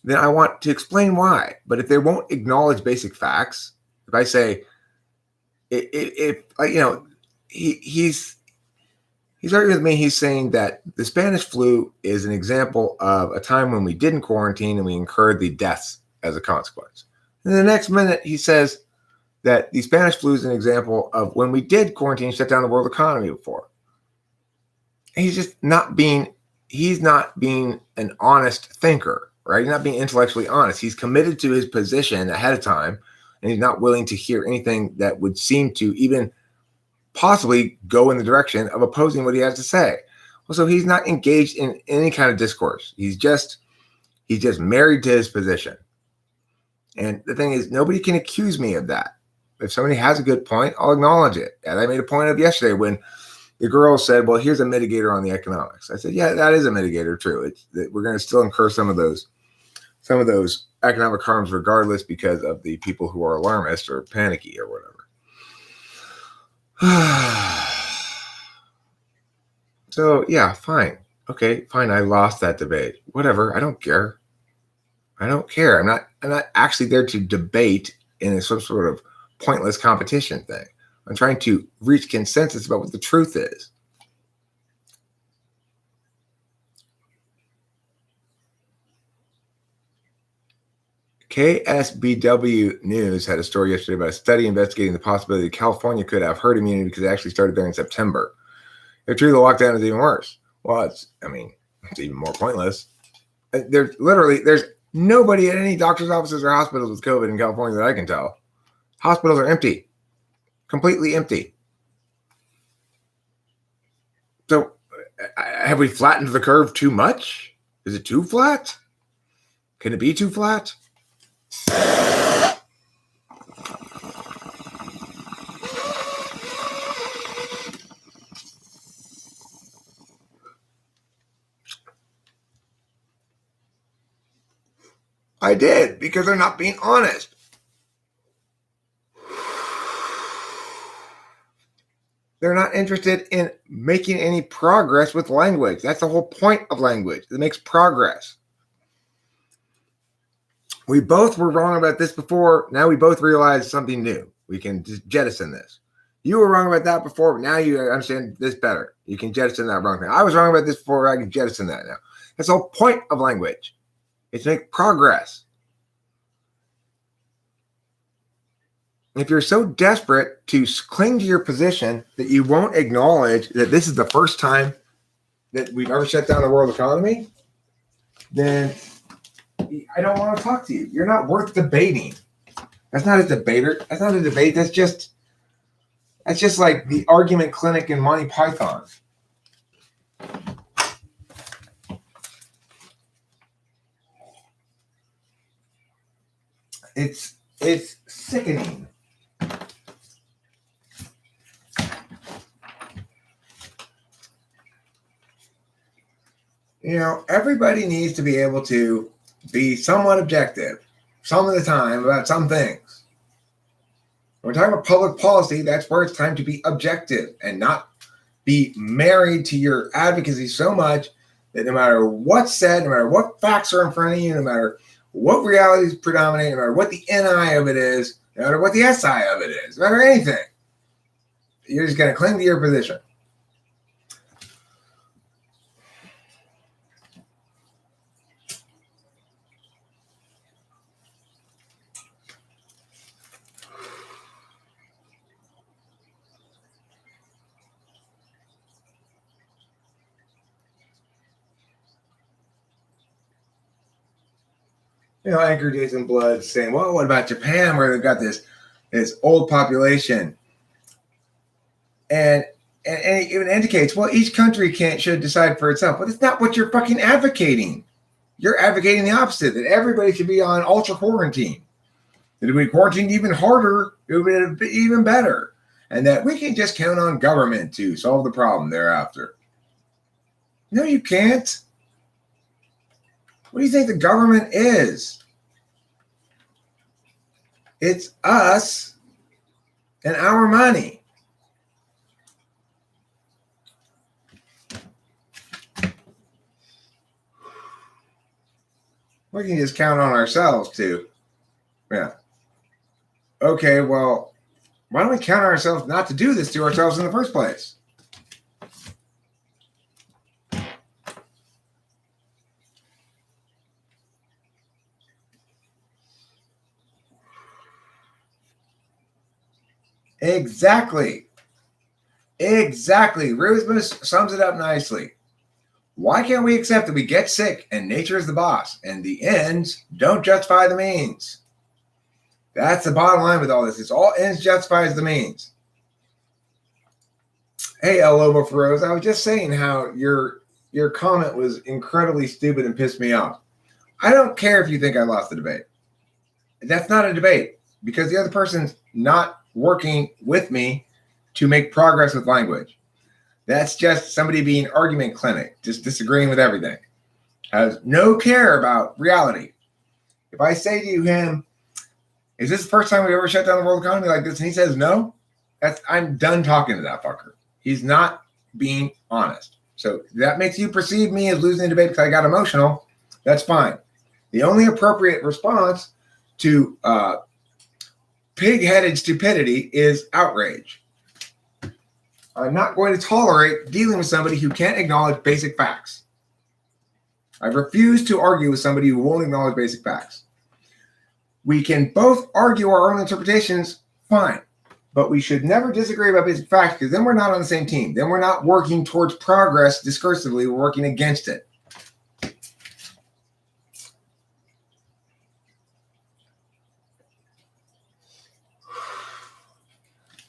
then I want to explain why. But if they won't acknowledge basic facts, if I say, he's arguing with me, he's saying that the Spanish flu is an example of a time when we didn't quarantine and we incurred the deaths as a consequence. And the next minute, he says that the Spanish flu is an example of when we did quarantine, shut down the world economy before. He's not being an honest thinker, right? He's not being intellectually honest. He's committed to his position ahead of time, and he's not willing to hear anything that would seem to even possibly go in the direction of opposing what he has to say. Well, so he's not engaged in any kind of discourse. He's just married to his position. And the thing is, nobody can accuse me of that. If somebody has a good point, I'll acknowledge it. And I made a point of yesterday when the girl said, well, here's a mitigator on the economics. I said, yeah, that is a mitigator, true. We're going to still incur some of those economic harms regardless because of the people who are alarmist or panicky or whatever. So, yeah, fine. Okay, fine. I lost that debate. Whatever. I don't care. I'm not actually there to debate in some sort of pointless competition thing. I'm trying to reach consensus about what the truth is. KSBW News had a story yesterday about a study investigating the possibility that California could have herd immunity because it actually started there in September. If true, the lockdown is even worse. Well, it's even more pointless. There's nobody at any doctor's offices or hospitals with COVID in California that I can tell. Hospitals are empty. Completely empty. So have we flattened the curve too much? Is it too flat? Can it be too flat? I did, because they're not being honest. They're not interested in making any progress with language. That's the whole point of language. It makes progress. We both were wrong about this before. Now we both realize something new. We can just jettison this. You were wrong about that before, but now you understand this better. You can jettison that wrong thing. I was wrong about this before, I can jettison that now. That's the whole point of language. It's to make progress. If you're so desperate to cling to your position that you won't acknowledge that this is the first time that we've ever shut down the world economy, then I don't want to talk to you. You're not worth debating. That's not a debater. That's not a debate. That's just like the argument clinic in Monty Python. It's sickening. Everybody needs to be able to be somewhat objective some of the time about some things. When we're talking about public policy, that's where it's time to be objective and not be married to your advocacy so much that no matter what's said, no matter what facts are in front of you, no matter what realities predominate, no matter what the NI of it is, no matter what the SI of it is, no matter anything, you're just going to cling to your position. Anchor Jason Blood saying, well, what about Japan where they've got this old population? And it even indicates, well, each country should decide for itself. But it's not what you're fucking advocating. You're advocating the opposite, that everybody should be on ultra quarantine. That if we quarantined even harder, it would be even better. And that we can just count on government to solve the problem thereafter. No, you can't. What do you think the government is? It's us and our money. We can just count on ourselves too. Yeah. Okay, well, why don't we count on ourselves not to do this to ourselves in the first place? Exactly. Rusmus sums it up nicely. Why can't we accept that we get sick and nature is the boss and the ends don't justify the means? That's the bottom line with all this. It's all ends justifies the means. Hey, El Lobo Feroz, I was just saying how your comment was incredibly stupid and pissed me off. I don't care if you think I lost the debate. That's not a debate because the other person's not working with me to make progress with language. That's just somebody being argument clinic, just disagreeing with everything. Has no care about reality. If I say to him, is this the first time we've ever shut down the world economy like this? And he says no, I'm done talking to that fucker. He's not being honest. So that makes you perceive me as losing the debate because I got emotional. That's fine. The only appropriate response to pig-headed stupidity is outrage. I'm not going to tolerate dealing with somebody who can't acknowledge basic facts. I refuse to argue with somebody who won't acknowledge basic facts. We can both argue our own interpretations, fine, but we should never disagree about basic facts because then we're not on the same team. Then we're not working towards progress discursively, we're working against it.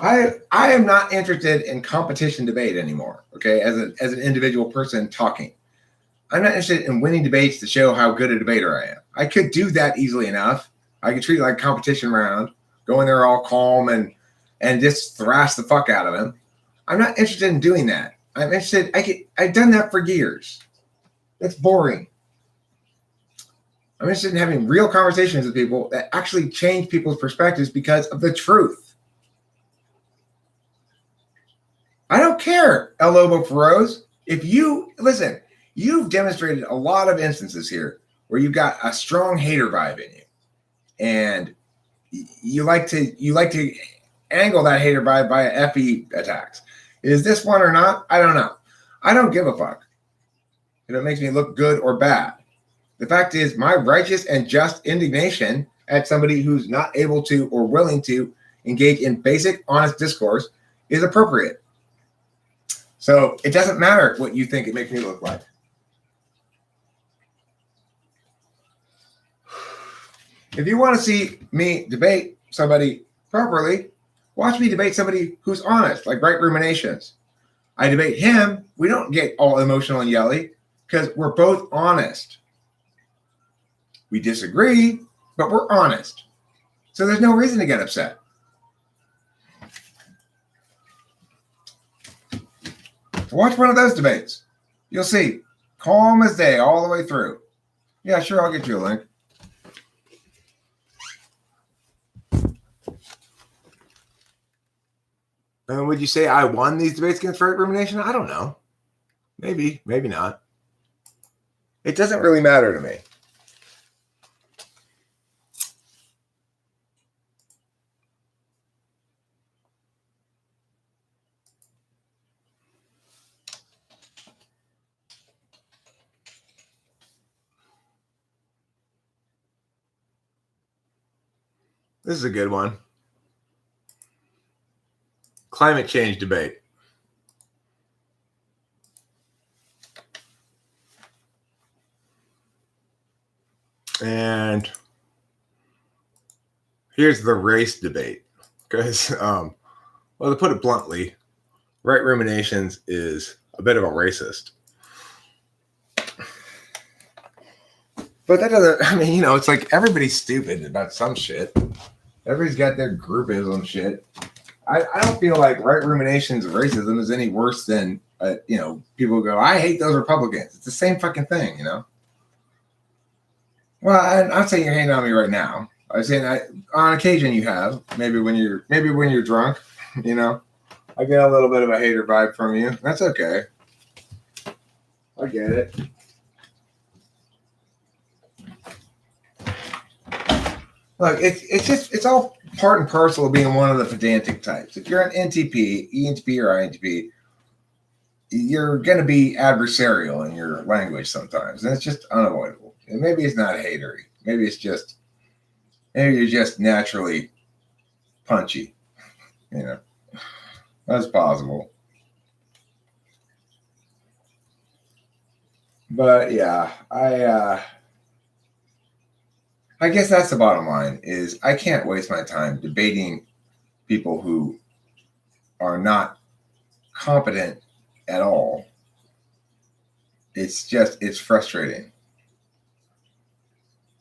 I am not interested in competition debate anymore, okay, as an individual person talking. I'm not interested in winning debates to show how good a debater I am. I could do that easily enough. I could treat it like a competition round, go in there all calm and just thrash the fuck out of him. I'm not interested in doing that. I'm interested, I've done that for years. That's boring. I'm interested in having real conversations with people that actually change people's perspectives because of the truth. I don't care, El Lobo Feroz. If you listen, you've demonstrated a lot of instances here where you've got a strong hater vibe in you, and you like to angle that hater vibe via FE attacks. Is this one or not? I don't know. I don't give a fuck if it makes me look good or bad. The fact is, my righteous and just indignation at somebody who's not able to or willing to engage in basic, honest discourse is appropriate. So it doesn't matter what you think it makes me look like. If you want to see me debate somebody properly, watch me debate somebody who's honest, like Bright Ruminations. I debate him. We don't get all emotional and yelly because we're both honest. We disagree, but we're honest. So there's no reason to get upset. Watch one of those debates. You'll see. Calm as day all the way through. Yeah, sure, I'll get you a link. Would you say I won these debates against Right Rumination? I don't know. Maybe, maybe not. It doesn't really matter to me. This is a good one. Climate change debate. And here's the race debate. Because, well, to put it bluntly, Right Ruminations is a bit of a racist. But that doesn't, I mean, it's like everybody's stupid about some shit. Everybody's got their groupism shit. I don't feel like Right Ruminations racism is any worse than, people go, I hate those Republicans. It's the same fucking thing, Well, I'm not saying you're hating on me right now. I'm saying on occasion you have. Maybe when you're drunk, I get a little bit of a hater vibe from you. That's okay. I get it. Look, it's all part and parcel of being one of the pedantic types. If you're an NTP, ENTP, or INTP, you're going to be adversarial in your language sometimes, and it's just unavoidable. And maybe it's not hatery. Maybe you're just naturally punchy. That's possible. But yeah, I guess that's the bottom line is I can't waste my time debating people who are not competent at all. It's frustrating.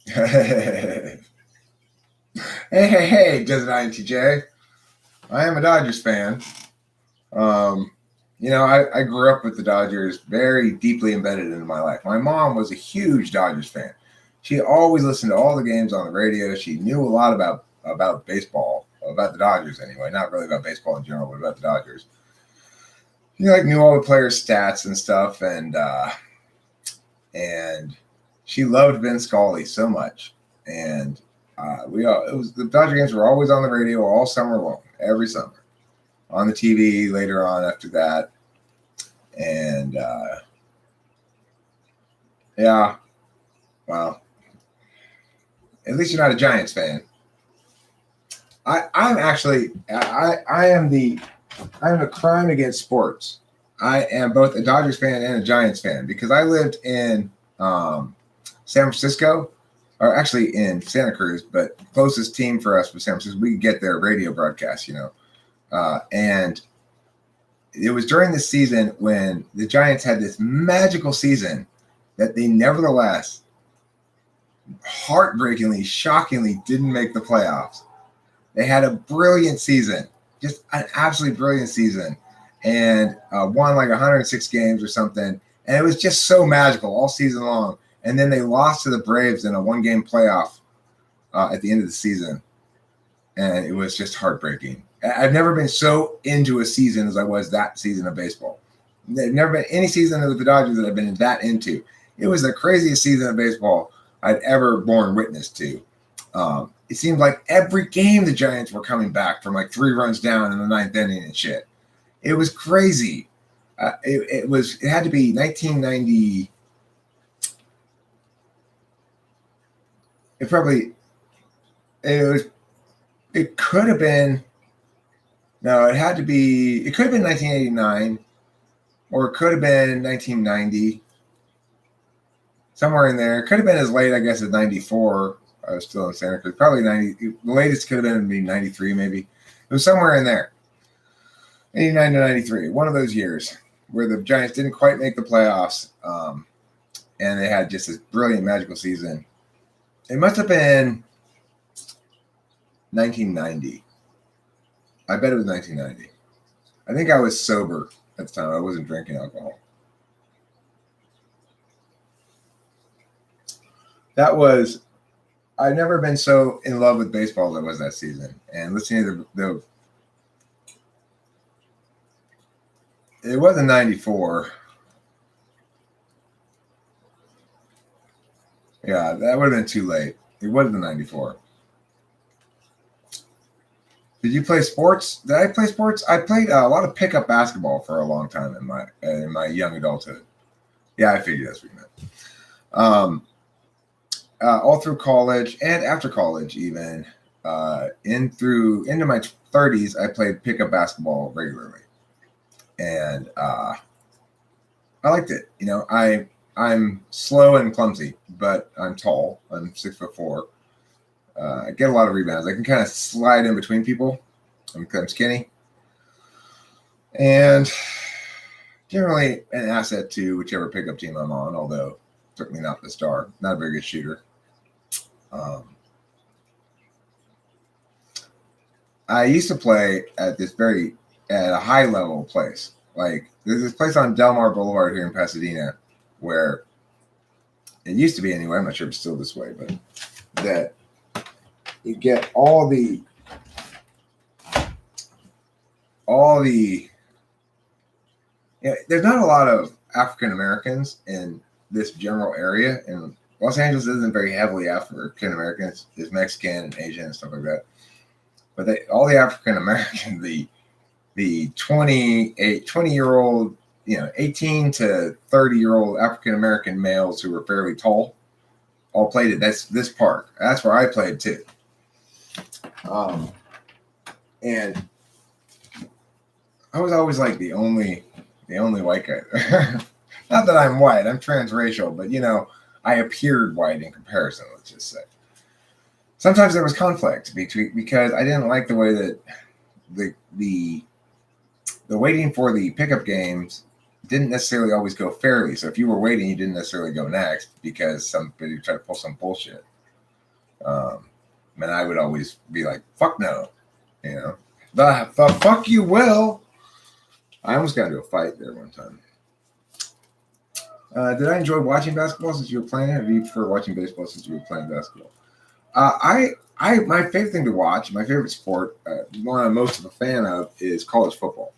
Hey, Desert INTJ. I am a Dodgers fan. I grew up with the Dodgers, very deeply embedded into my life. My mom was a huge Dodgers fan. She always listened to all the games on the radio. She knew a lot about baseball, about the Dodgers anyway, not really about baseball in general, but about the Dodgers. She knew all the players' stats and stuff, and she loved Vin Scully so much. And the Dodger games were always on the radio all summer long, every summer, on the TV later on after that. And yeah, well, at least you're not a Giants fan. I'm a crime against sports. I am both a Dodgers fan and a Giants fan because I lived in San Francisco, or actually in Santa Cruz, but closest team for us was San Francisco. We could get their radio broadcast, and it was during the season when the Giants had this magical season that they nevertheless heartbreakingly, shockingly didn't make the playoffs. They had a brilliant season, just an absolutely brilliant season, and won like 106 games or something. And it was just so magical all season long. And then they lost to the Braves in a one-game playoff at the end of the season. And it was just heartbreaking. I've never been so into a season as I was that season of baseball. There's never been any season of the Dodgers that I've been that into. It was the craziest season of baseball I'd ever borne witness to. It seemed like every game the Giants were coming back from like 3 runs down in the 9th inning and shit. It was crazy. It had to be 1990. It could have been. No, it had to be. It could have been 1989, or it could have been 1990. Somewhere in there. It could have been as late, I guess, as 94. I was still in Santa Cruz. Probably 90. The latest could have been 93, maybe. It was somewhere in there. 89 to 93. One of those years where the Giants didn't quite make the playoffs. And they had just this brilliant, magical season. It must have been 1990. I bet it was 1990. I think I was sober at the time. I wasn't drinking alcohol. I've never been so in love with baseball as I was that season. And listening to it wasn't 94. Yeah, that would have been too late. It wasn't 94. Did you play sports? Did I play sports? I played a lot of pickup basketball for a long time in my young adulthood. Yeah, I figured that's what you meant. All through college and after college, even into my 30s, I played pickup basketball regularly, and I liked it. I'm slow and clumsy, but I'm tall. I'm 6'4", I get a lot of rebounds. I can kind of slide in between people. I'm skinny. And generally an asset to whichever pickup team I'm on, although certainly not the star. Not a very good shooter. I used to play at a high level place. Like there's this place on Del Mar Boulevard here in Pasadena where it used to be anyway. I'm not sure if it's still this way, but that you get all the there's not a lot of African Americans in this general area, and Los Angeles isn't very heavily African American. It's Mexican and Asian and stuff like that. But all the African American, the 20-year-old, 18 to 30-year-old African American males who were fairly tall, all played at this park. That's where I played too. And I was always like the only white guy there. Not that I'm white, I'm transracial, but I appeared white in comparison, let's just say. Sometimes there was conflict because I didn't like the way that the waiting for the pickup games didn't necessarily always go fairly. So if you were waiting, you didn't necessarily go next because somebody tried to pull some bullshit. And I would always be like, fuck no, the fuck you will. I almost got into a fight there one time. Did I enjoy watching basketball since you were playing it? Or do you prefer watching baseball since you were playing basketball? My favorite thing to watch, my favorite sport, one I'm most of a fan of is college football.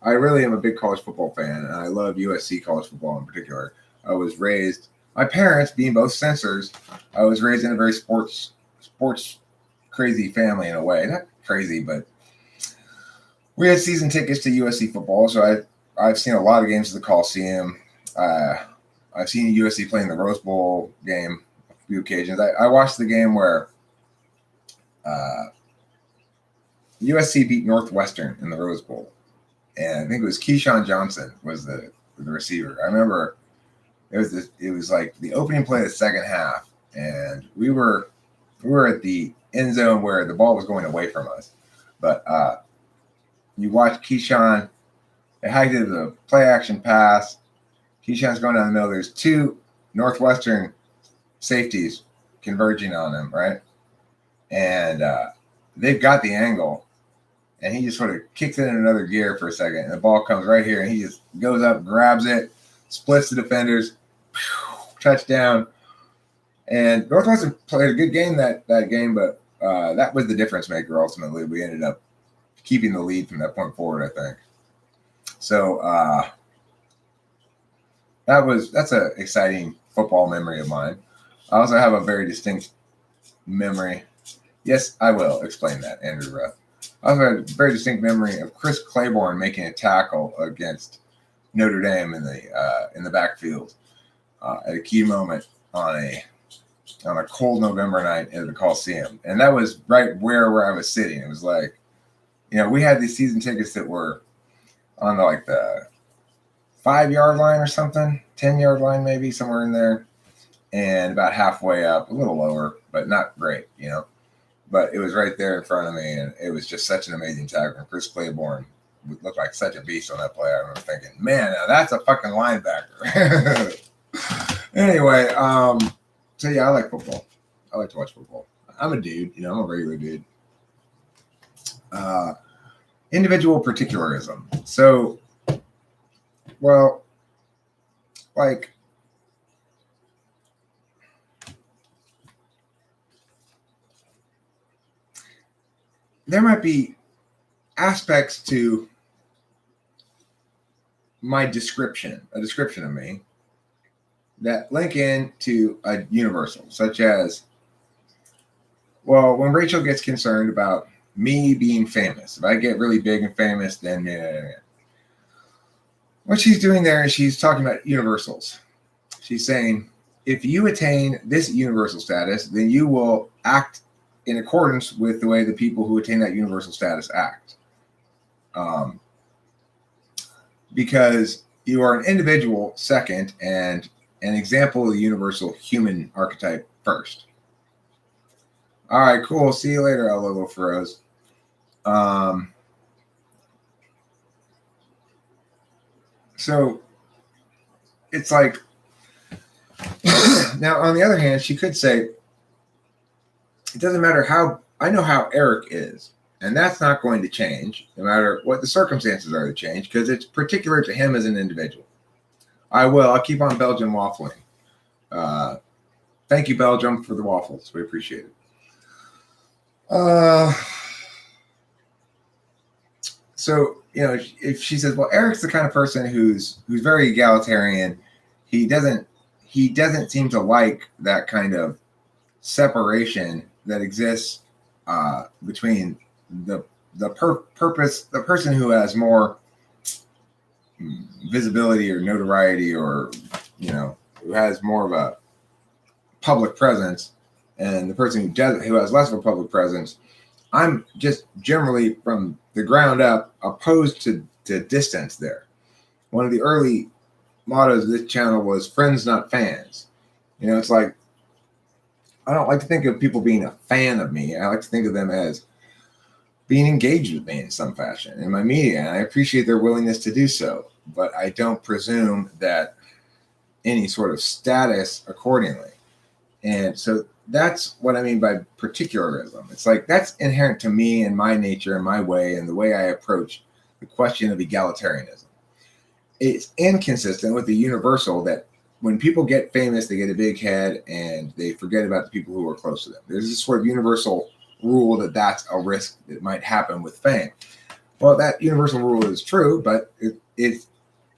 I really am a big college football fan, and I love USC college football in particular. I was raised, my parents being both censors, I was raised in a very sports crazy family in a way. Not crazy, but we had season tickets to USC football, so I've seen a lot of games at the Coliseum. I've seen USC playing the Rose Bowl game a few occasions. I watched the game where USC beat Northwestern in the Rose Bowl, and I think it was Keyshawn Johnson was the receiver. I remember it was like the opening play of the second half, and we were at the end zone where the ball was going away from us, but you watch Keyshawn. They hiked it the play action pass. Keyshawn's going down the middle. There's two Northwestern safeties converging on him, right? And they've got the angle. And he just sort of kicks it in another gear for a second. And the ball comes right here. And he just goes up, grabs it, splits the defenders, touchdown. And Northwestern played a good game that game, but that was the difference maker ultimately. We ended up keeping the lead from that point forward, I think. So that's an exciting football memory of mine. I also have a very distinct memory. Yes, I will explain that, Andrew Ruth. I also have a very distinct memory of Chris Claiborne making a tackle against Notre Dame in the backfield at a key moment on a cold November night at the Coliseum, and that was right where I was sitting. It was like, we had these season tickets that were on the 5-yard line or something, 10-yard line maybe, somewhere in there, and about halfway up, a little lower, but not great, But it was right there in front of me, and it was just such an amazing tackle. And Chris Claiborne would look like such a beast on that play. I remember thinking, man, now that's a fucking linebacker. Anyway, so yeah, I like football. I like to watch football. I'm a dude, I'm a regular dude. Individual particularism. So, well, like, there might be aspects to my description of me that link into a universal, such as, well, when Rachel gets concerned about me being famous, if I get really big and famous, then what she's doing there is she's talking about universals. She's saying, if you attain this universal status, then you will act in accordance with the way the people who attain that universal status act. Because you are an individual second and an example of the universal human archetype first. All right, cool. See you later, Little Froze. So it's like, now on the other hand, she could say, it doesn't matter how, I know how Eric is, and that's not going to change no matter what the circumstances are to change, because it's particular to him as an individual. I'll keep on Belgian waffling. Thank you, Belgium, for the waffles. We appreciate it. So, if she says, well, Eric's the kind of person who's very egalitarian, he doesn't seem to like that kind of separation that exists between the person who has more visibility or notoriety, or who has more of a public presence, and the person who has less of a public presence. I'm just generally from the ground up opposed to distance there. One of the early mottos of this channel was friends, not fans. It's like, I don't like to think of people being a fan of me. I like to think of them as being engaged with me in some fashion in my media. And I appreciate their willingness to do so, but I don't presume that any sort of status accordingly. And so that's what I mean by particularism. It's like, that's inherent to me and my nature and my way and the way I approach the question of egalitarianism. It's inconsistent with the universal that when people get famous, they get a big head and they forget about the people who are close to them. There's this sort of universal rule that that's a risk that might happen with fame. Well, that universal rule is true, but it's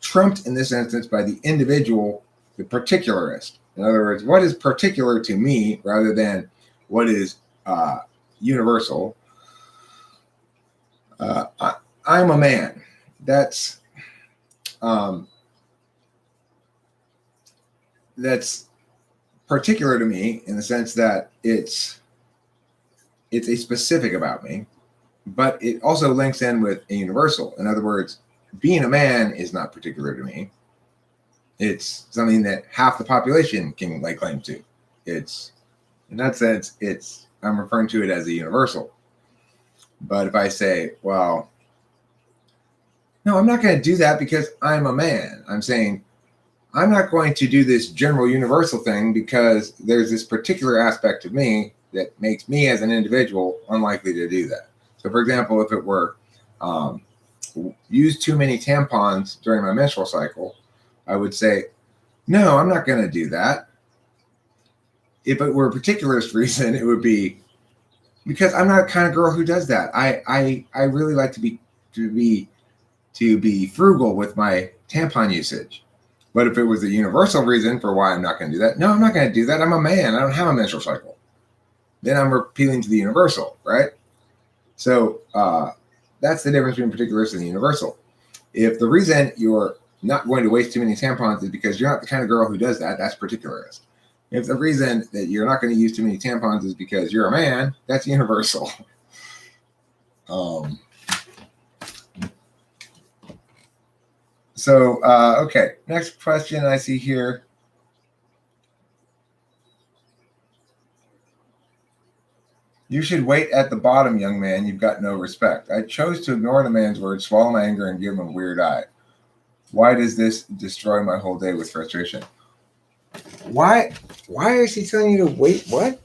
trumped in this instance by the individual, the particularist. In other words, what is particular to me rather than what is universal? I'm a man. That's particular to me in the sense that it's a specific about me, but it also links in with a universal. In other words, being a man is not particular to me. It's something that half the population can lay claim to. It's, in that sense, I'm referring to it as a universal. But if I say, well, no, I'm not going to do that because I'm a man. I'm saying, I'm not going to do this general universal thing because there's this particular aspect of me that makes me as an individual unlikely to do that. So for example, if it were use too many tampons during my menstrual cycle, I would say, no, I'm not going to do that. If it were a particularist reason, it would be because I'm not the kind of girl who does that. I really like to be frugal with my tampon usage. But if it was a universal reason for why I'm not going to do that, no, I'm not going to do that. I'm a man. I don't have a menstrual cycle. Then I'm appealing to the universal, right? So that's the difference between particularist and the universal. If the reason you're not going to waste too many tampons is because you're not the kind of girl who does that, that's particularist. If the reason that you're not going to use too many tampons is because you're a man, that's universal. Okay, next question I see here. You should wait at the bottom, young man. You've got no respect. I chose to ignore the man's words, swallow my anger, and give him a weird eye. Why does this destroy my whole day with frustration? Why is he telling you to wait? What?